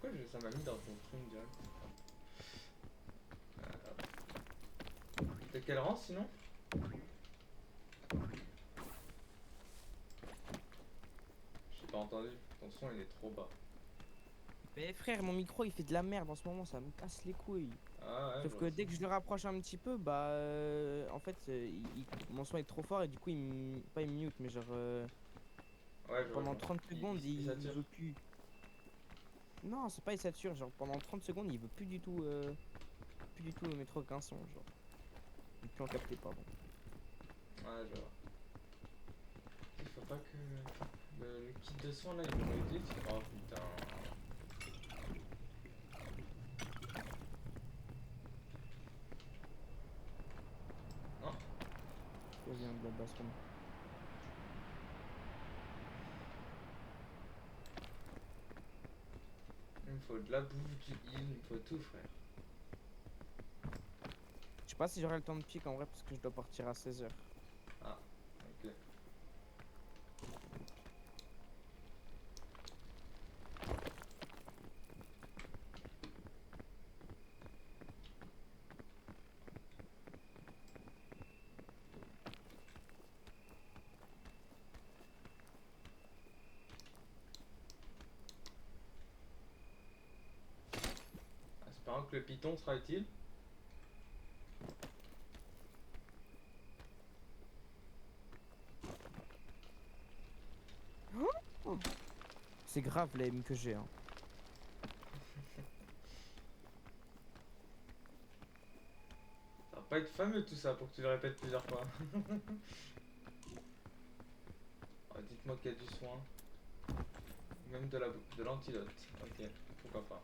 Pourquoi ça m'a mis dans ton stream direct? T'es quel rang sinon? J'ai pas entendu. Ton son il est trop bas. Mais frère, mon micro il fait de la merde en ce moment, ça me casse les couilles. Ah ouais, Sauf que dès que je le rapproche un petit peu, bah en fait mon son est trop fort et du coup pas il me mute, mais genre ouais, je vois. pendant 30 secondes Il il sature. veut plus. Non, c'est pas il sature, genre pendant 30 secondes il veut plus du tout mettre aucun son, genre. Il peut en capter, pardon. Ouais, je vois. Il faut pas que le kit de soin là il me modifie. Oh putain. Non. Ça vient de la basse room. Il me faut de la bouffe, du heal, il me faut tout frère. Je sais pas si j'aurai le temps de pique en vrai parce que je dois partir à 16h. Ah, ok. Espérons que le python sera utile. C'est grave la aim que j'ai, hein. Ça va pas être fameux tout ça pour que tu le répètes plusieurs fois. Oh, dites-moi qu'il y a du soin. Même de l'antidote. Ok, pourquoi pas.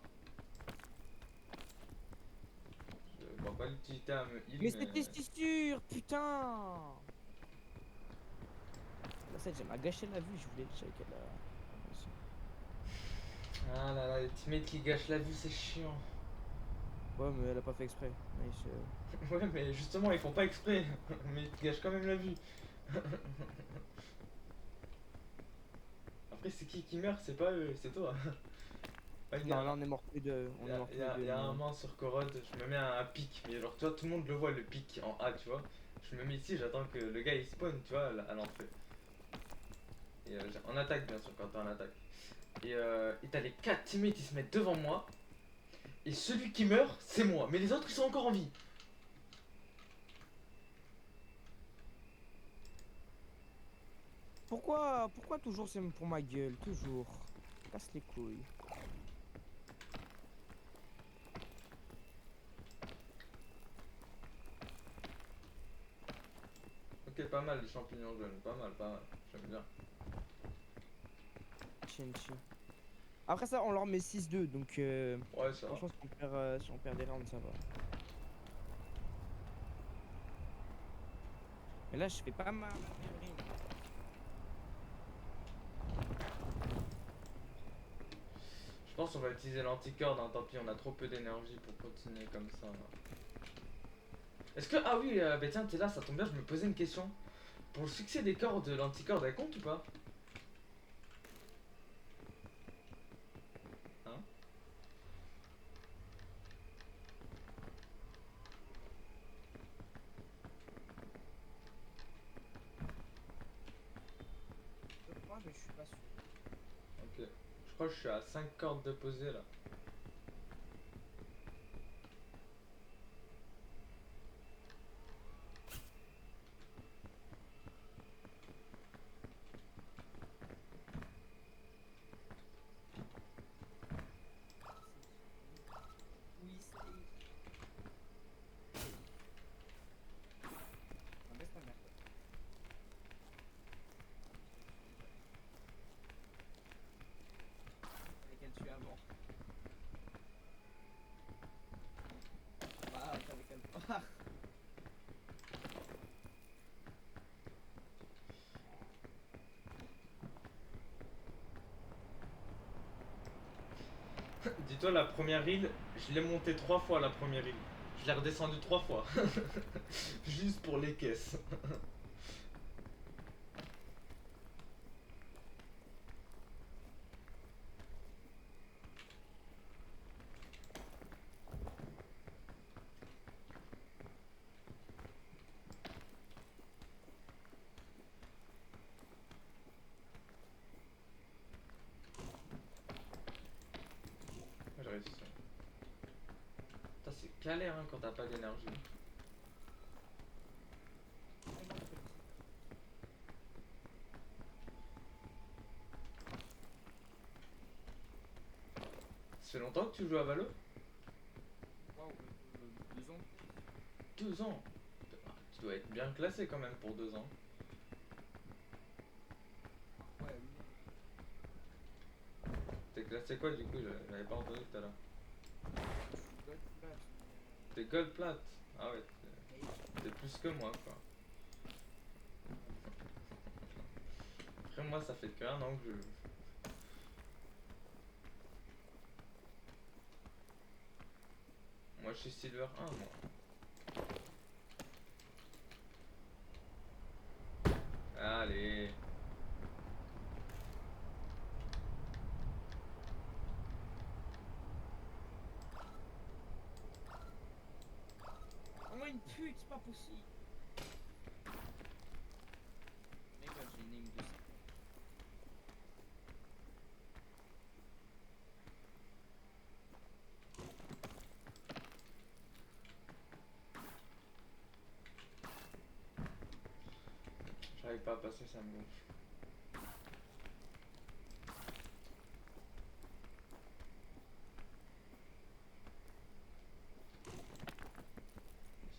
Je vois pas l'utilité à me heal, Mais mais. c'était si sûr, putain. Là, ça, elle m'a gâché la vue, je voulais le check. Ah là là, les teammates qui gâchent la vue, c'est chiant. Ouais, mais elle a pas fait exprès. Nice. Ouais, mais justement, ils font pas exprès. Mais ils te gâchent quand même la vue. Après, c'est qui meurt, c'est pas eux, c'est toi. Ouais, Non, là on est mort tous les deux. On est mort tous les deux. y a un mais- moment sur Corode, je me mets un pic, mais genre, tu vois, tout le monde le voit, le pic en A, tu vois. Je me mets ici, j'attends que le gars il spawn, tu vois, à l'entrée. Et en attaque, bien sûr, quand t'es en attaque. Et t'as les 4 teammates, ils se mettent devant moi. Et celui qui meurt, c'est moi. Mais les autres, ils sont encore en vie. Pourquoi toujours c'est pour ma gueule? Toujours. Casse les couilles. Ok, pas mal les champignons jaunes, pas mal, pas mal. J'aime bien. Chin, chin. Après ça, on leur met 6-2. Donc Ouais, ça va. franchement, si on perd des rounds, ça va. Mais là, je fais pas ma meilleure game. Je pense qu'on va utiliser l'anticorde, hein, tant pis, on a trop peu d'énergie pour continuer comme ça. Est-ce que. Ah oui, bah tiens, t'es là, ça tombe bien, je me posais une question. Pour le succès des cordes, l'anticorde, elle compte ou pas? Hein? Je crois, mais je suis pas sûr. Ok. Je crois que je suis à 5 cordes de posée là. Oui, c'est. Ah, baisse ta mère, toi. Fallait qu'elle tue avant. Ah, fallait qu'elle. Ah. Dis-toi, la première île, je l'ai montée 3 fois la première île. Je l'ai redescendue 3 fois. Juste pour les caisses. J'ai réussi. Putain, c'est galère hein, quand t'as pas d'énergie. Ça fait longtemps que tu joues à Valo? Waouh, 2 ans. 2 ans. Tu dois être bien classé quand même pour 2 ans. Ouais, oui. T'es classé quoi du coup? J'avais pas entendu tout à l'heure. Je suis God Plat, T'es gold plate. Ah ouais, mais. t'es plus que moi quoi. Après moi ça fait que 1 an que je joue. Moi je suis silver 1 moi. Allez. Oh, une pute, c'est pas possible. Mais ouais, j'ai une aim de ça. J'arrive pas à passer, ça me gonfle.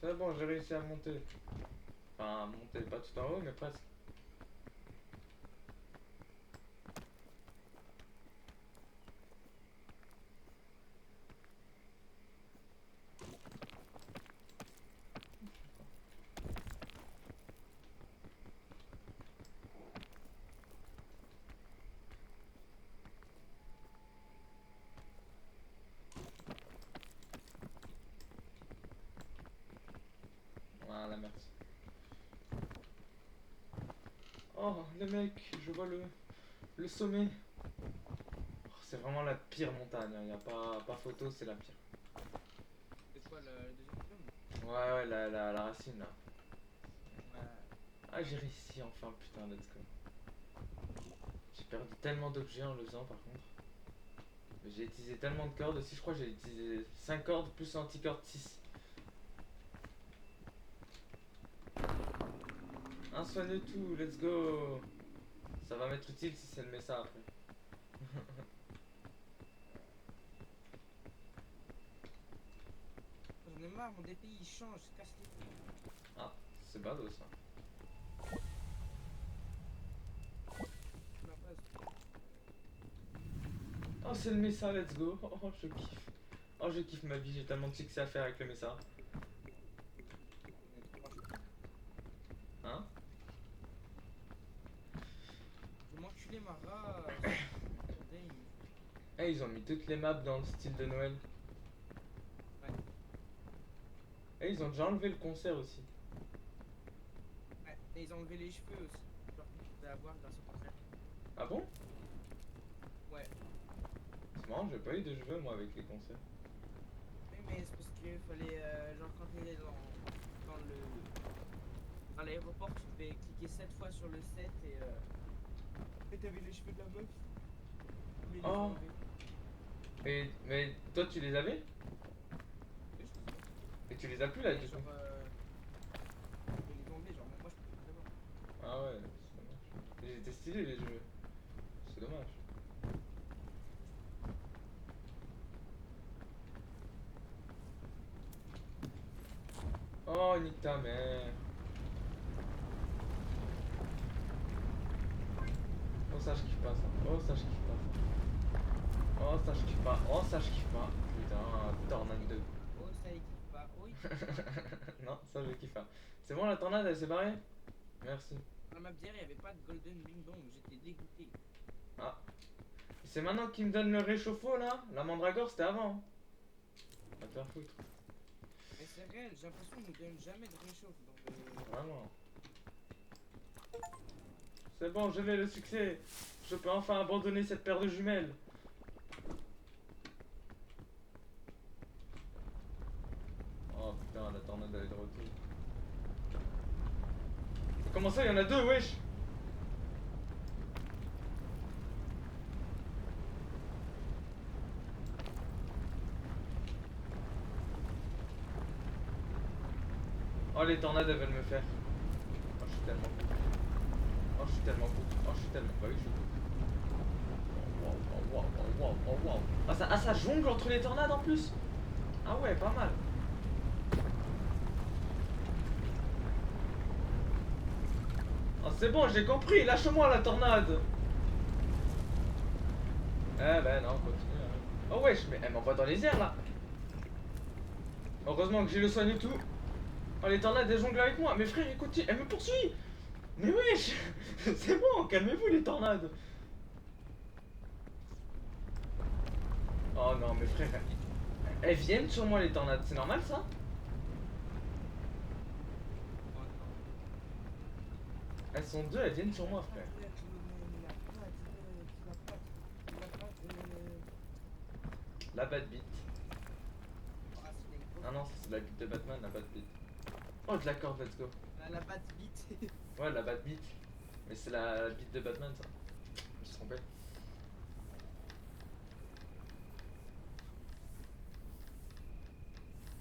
C'est bon, j'ai réussi à monter. Enfin, à monter, pas tout en haut, mais presque. Voilà, merci. Oh, le mec, je vois le sommet. Oh, C'est vraiment la pire montagne, il n'y a pas photo, c'est la pire. C'est quoi le deuxième film? Ouais, la racine là. Ouais. Ah, j'ai réussi enfin, putain, let's go. J'ai perdu tellement d'objets en le faisant par contre. Mais j'ai utilisé tellement de cordes aussi, je crois que j'ai utilisé 5 cordes plus anti-corde 6. Un soin de tout, let's go. Ça va m'être utile si elle met ça après. J'en ai marre, mon DPI il change, se casse les couilles. Ah, c'est badaud ça. Ma base. Oh, c'est le Mesa, let's go. Oh, je kiffe. Oh, je kiffe ma vie, j'ai tellement de succès à faire avec le Mesa. Hein? Je vais m'enculer ma race. Eh, ils ont mis toutes les maps dans le style de Noël. Ouais. Eh, ils ont déjà enlevé le concert aussi. Ouais, et ils ont enlevé les cheveux aussi. Genre que tu pouvais avoir grâce au concert. Ah bon? Ouais. C'est marrant, j'ai pas eu de cheveux moi avec les concerts. Oui, mais c'est parce qu'il fallait, genre quand t'es dans le... à l'aéroport, tu devais cliquer 7 fois sur le 7 et t'avais les cheveux de la meuf. Mais ils les ont Oh. enlevés. Mais toi tu les avais? Oui, je sais pas. Et tu les as plus là du coup? Genre, ils les ont enlevés, genre, même moi je peux plus les avoir. Ah ouais, c'est dommage. Ils étaient stylés les cheveux. C'est dommage. Oh, nique ta mère. Oh, ça je kiffe pas ça. Oh, ça je kiffe pas ça. Oh, ça je kiffe pas. Oh, ça je kiffe pas. Putain, tornade 2. Oh, ça il kiffe pas. Oh, il kiffe pas. Non, ça je kiffe pas. C'est bon, la tornade elle s'est barrée? Merci. Dans ma bière, il n'y avait pas de Golden Bing Bong, j'étais dégoûté. Ah. C'est maintenant qu'il me donne le réchauffe-eau là? La mandragore c'était avant. Hein. Va te faire foutre. Mais c'est réel, j'ai l'impression qu'ils nous donnent jamais de réchauffe dans le... Vraiment. C'est bon, je l'ai le succès. Je peux enfin abandonner cette paire de jumelles. Oh putain, la tornade elle est de retour. Comment ça, il y en a deux, wesh? Oh, les tornades elles veulent me faire. Oh, je suis tellement cool. Oh, je suis tellement cool. Oh, je suis tellement. Bah oui, je suis cool. Oh, wow, wow, wow, wow, wow. Ah, ça jongle entre les tornades en plus? Ah ouais, pas mal. Oh, c'est bon, j'ai compris. Lâche-moi la tornade. Eh ben non, continue. Hein. Oh wesh, mais elle m'envoie dans les airs là. Heureusement que j'ai le soin et tout. Oh, les tornades elles jonglent avec moi. Mais frère, écoute, elle me poursuit. Mais wesh. C'est bon, calmez-vous les tornades. Oh non, mais frère, elles viennent sur moi les tornades, c'est normal ça? Elles sont deux, elles viennent sur moi frère. La bad beat. Ah non, ça, c'est de la beat de Batman, la bad beat. Oh, de la corde, let's go. La bad beat. Ouais, la bad beat. Mais c'est la beat de Batman ça. Je me suis trompé.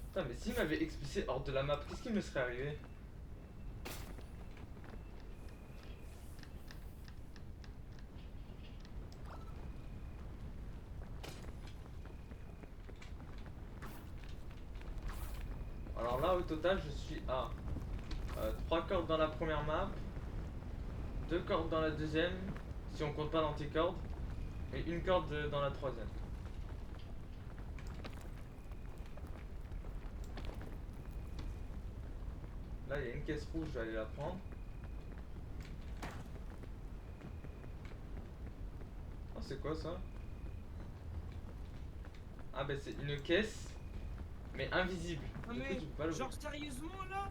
Putain, mais s'il m'avait expulsé hors de la map, qu'est-ce qui me serait arrivé? Alors là, au total, je suis à 3 cordes dans la première map, 2 cordes dans la deuxième, si on compte pas l'anticorde, et une corde dans la troisième. Là, il y a une caisse rouge, je vais aller la prendre. Oh, c'est quoi ça? Ah, bah, c'est une caisse, mais invisible. Non Du coup, mais, tu peux pas l'ouvrir. genre sérieusement là?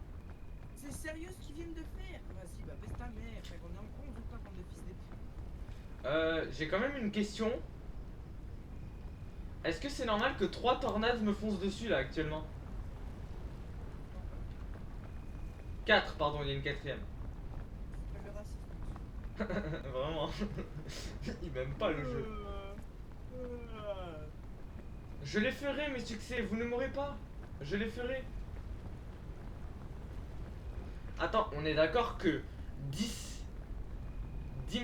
C'est sérieux ce qu'ils viennent de faire? Vas-y, bah baisse ta mère, frère, on est en 11 ou quoi, bande de fils de pute. J'ai quand même une question. Est-ce que c'est normal que 3 tornades me foncent dessus là actuellement? 4, pardon, il y a une quatrième. C'est pas le racisme. Vraiment. Il m'aime pas le jeu. Je les ferai mes succès, vous ne m'aurez pas. Je les ferai. Attends, on est d'accord que 10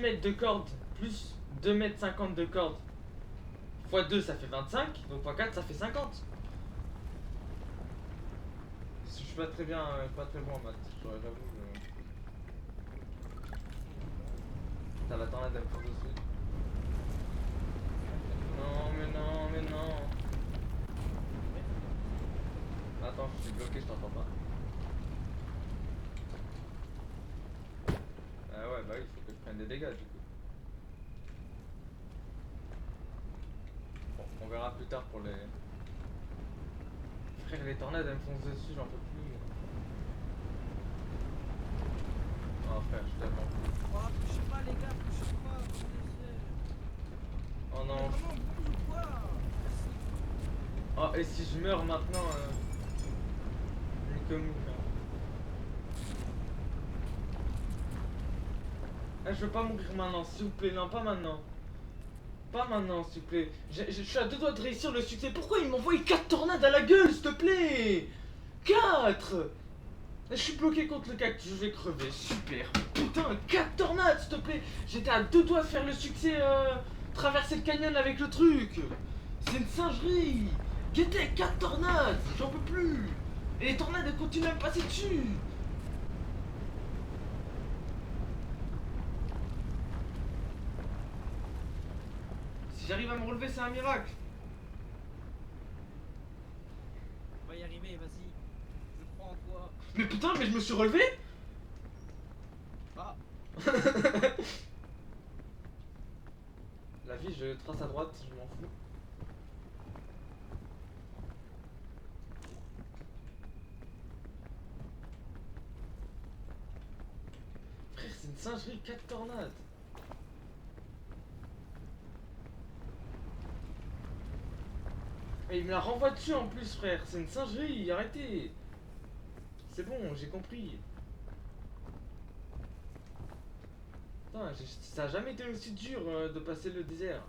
mètres de corde plus 2 mètres 50 de corde fois 2 ça fait 25, donc fois 4 ça fait 50. Je suis pas très bien, pas très bon en maths, j'avoue. T'as la tornade elle me fonce dessus. Non mais non mais non. Attends, je suis bloqué, je t'entends pas. Ah ouais, bah oui, il faut que je prenne des dégâts du coup. Bon, on verra plus tard pour les... Frère, les tornades elles me foncent dessus, j'en peux plus. Oh frère, je suis tellement fou. Oh, touchez pas les gars, touchez pas, Oh non. comment on bouge ou quoi? Oh, et si je meurs maintenant, comme ah, je veux pas mourir maintenant, s'il vous plaît, non, pas maintenant. Pas maintenant, s'il vous plaît. Je suis à 2 doigts de réussir le succès. Pourquoi il m'envoie 4 tornades à la gueule, s'il te plaît? 4. Je suis bloqué contre le cactus, je vais crever. Super. Putain, 4 tornades, s'il te plaît. J'étais à 2 doigts de faire le succès, traverser le canyon avec le truc. C'est une singerie. Guettez, 4 tornades, j'en peux plus. Et les tornades, elles continuent à me passer dessus. Si j'arrive à me relever, c'est un miracle. On va y arriver, vas-y. Je crois en toi. Mais putain, mais je me suis relevé. Ah, La vie, je trace à droite, je m'en fous. Frère, c'est une singerie, 4 tornades. Et il me la renvoie dessus en plus, frère. C'est une singerie, arrêtez. C'est bon, j'ai compris. Putain, ça a jamais été aussi dur de passer le désert.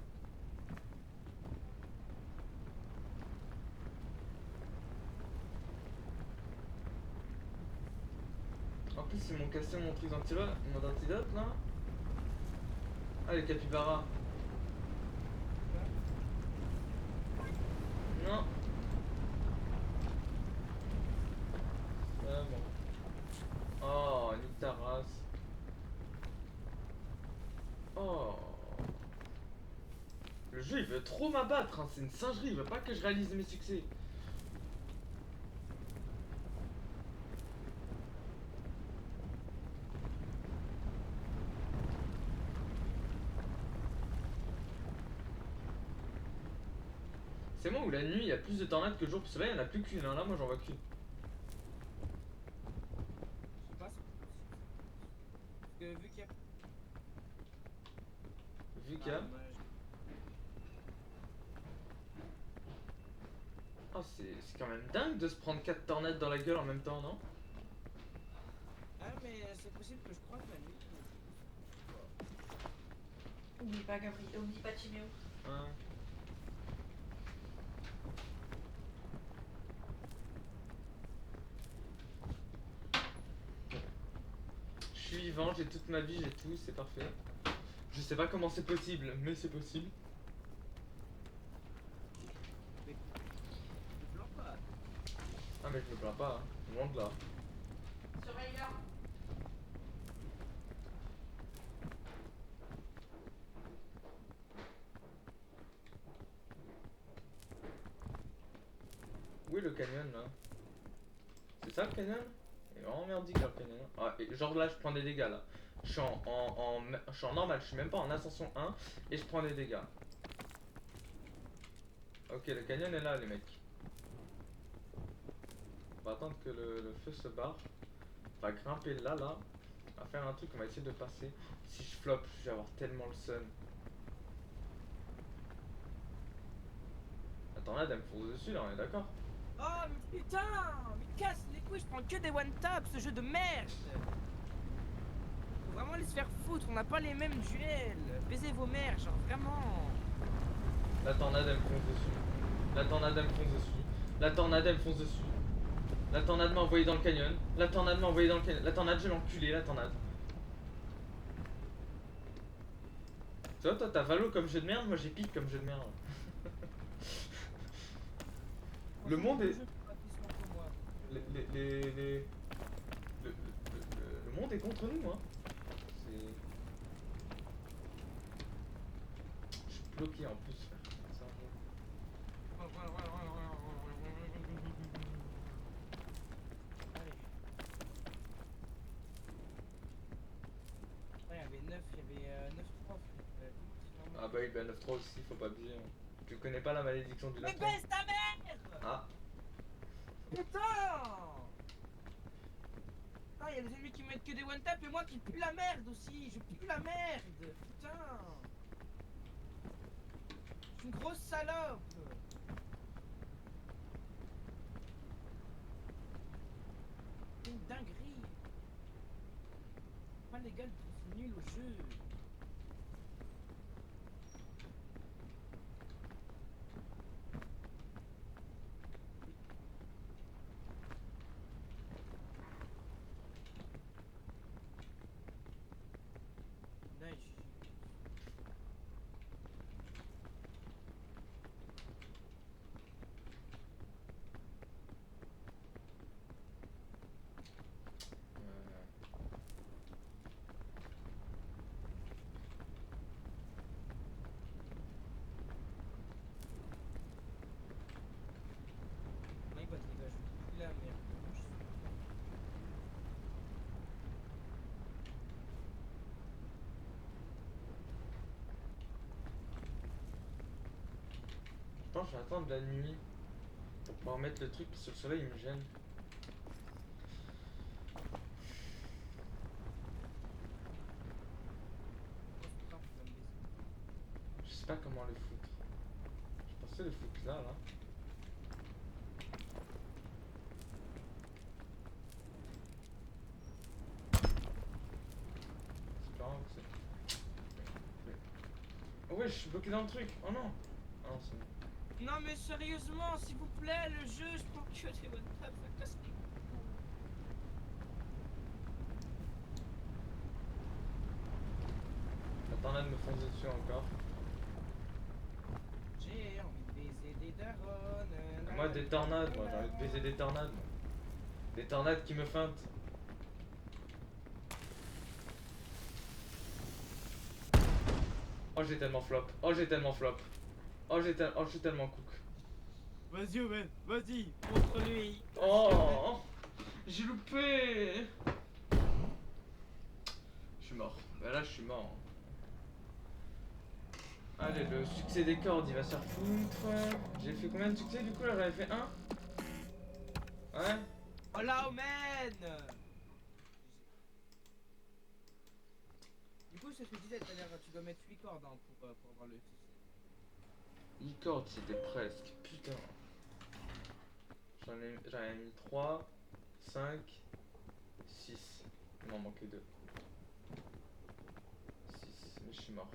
En plus, ils m'ont cassé mon truc d'antidote là. Ah, les capybaras. Non. Ah bon. Oh, nique ta race. Oh. Le jeu il veut trop m'abattre, hein. C'est une singerie, il veut pas que je réalise mes succès. C'est moi où la nuit il y a plus de tornades que le jour, parce que là il y en a plus qu'une, hein. Là moi j'en vois qu'une. je sais pas si. Parce que vu qu'il y a. Vu qu'il y a. Ah, dommage. Oh, c'est quand même dingue de se prendre 4 tornades dans la gueule en même temps, non? Ah, mais c'est possible que je crois que la nuit. Oublie pas Gabriel, oublie pas Timéo. Hein. Je suis vivant, j'ai toute ma vie, j'ai tout, c'est parfait. Je sais pas comment c'est possible, mais c'est possible. Je pleure pas. Ah mais je me plains pas, hein. Loin de là. Surveille là. Où est le canyon là? C'est ça le canyon? Il est vraiment merdique là, le canyon. Ah, et genre là je prends des dégâts là. Je suis je suis en normal, je suis même pas en ascension 1 et je prends des dégâts. Ok, le canyon est là les mecs. On va attendre que le feu se barre. On va grimper là, on va faire un truc, on va essayer de passer. Si je floppe, je vais avoir tellement le seum. La tornade elle me fonce dessus là, on est d'accord? Oh mais putain, mais casse les couilles, je prends que des one tap, ce jeu de merde. Faut vraiment les se faire foutre, on n'a pas les mêmes duels. Baisez vos mères, genre vraiment. La tornade elle me fonce dessus. La tornade elle me fonce dessus. La tornade elle me fonce dessus. La tornade m'a envoyé dans le canyon. La tornade m'a envoyé dans le canyon. La tornade, je l'ai enculé, la tornade. Tu vois, toi t'as Valo comme jeu de merde, moi j'ai pique comme jeu de merde. Le monde est. Le monde est contre nous, hein. C'est. Je suis bloqué en plus, frère. C'est un jeu. Allez. Ouais, il y avait 9, il y avait 9-3. Ah bah oui, bah 9-3 aussi, faut pas abuser. Hein. Tu connais pas la malédiction du 9-3? Mais baisse ta mère! Ah. Putain! Ah, il y a des ennemis qui mettent que des one tap et moi qui pue la merde aussi! Je pue la merde! Putain! Je suis une grosse salope! Une dinguerie! Pas légal, c'est nul au jeu! Nice. My bad les gars, je pue la merde. Je pense que je vais attendre la nuit pour pouvoir mettre le truc parce que le soleil il me gêne. Je sais pas comment le foutre. Je pensais le foutre là. C'est pas grave, c'est. Oh ouais, je suis bloqué dans le truc. Oh non. Ah non, c'est bon. Non mais sérieusement, s'il vous plaît, le jeu, je prends que des one tap, ça casse les couilles. La tornade me fonce dessus encore. J'ai envie de baiser des darons. Moi des tornades, moi j'ai envie de baiser des tornades. Moi. Des tornades qui me feintent. Oh j'ai tellement flop. Oh j'ai tellement flop. Oh je suis tellement cook. Vas-y Owen, vas-y, contre lui. Oh j'ai loupé. Je suis mort. Bah là je suis mort. Allez, le succès des cordes il va se faire foutre. J'ai fait combien de succès du coup là? J'avais fait un. Ouais. Oh là Omen. Du coup c'est ce que je disais tout à l'heure, tu dois mettre 8 cordes hein, pour avoir le succès. 8 cordes c'était presque. Putain. J'en ai mis 3, 5, 6. Il m'en manquait 2. 6, mais je suis mort.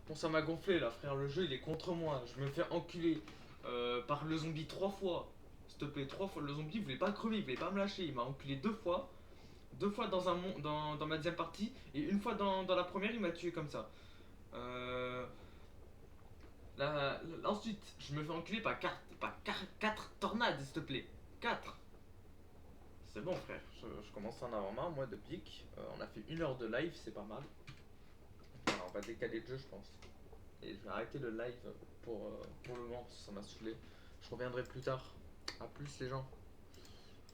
Bon ça m'a gonflé là frère, le jeu il est contre moi. Je me fais enculer par le zombie 3 fois. S'il te plaît, 3 fois. Le zombie il voulait pas crever, il voulait pas me lâcher. Il m'a enculé 2 fois. 2 fois dans, dans ma deuxième partie. Et une fois dans la première il m'a tué comme ça. Ensuite, je me fais enculer par 4 tornades, s'il te plaît. 4. C'est bon, frère. Je commence à en avoir marre, moi, de pique. On a fait 1 heure de live, c'est pas mal. Alors, on va décaler le jeu, je pense. Et je vais arrêter le live pour le moment, parce que ça m'a saoulé. Je reviendrai plus tard. A plus, les gens.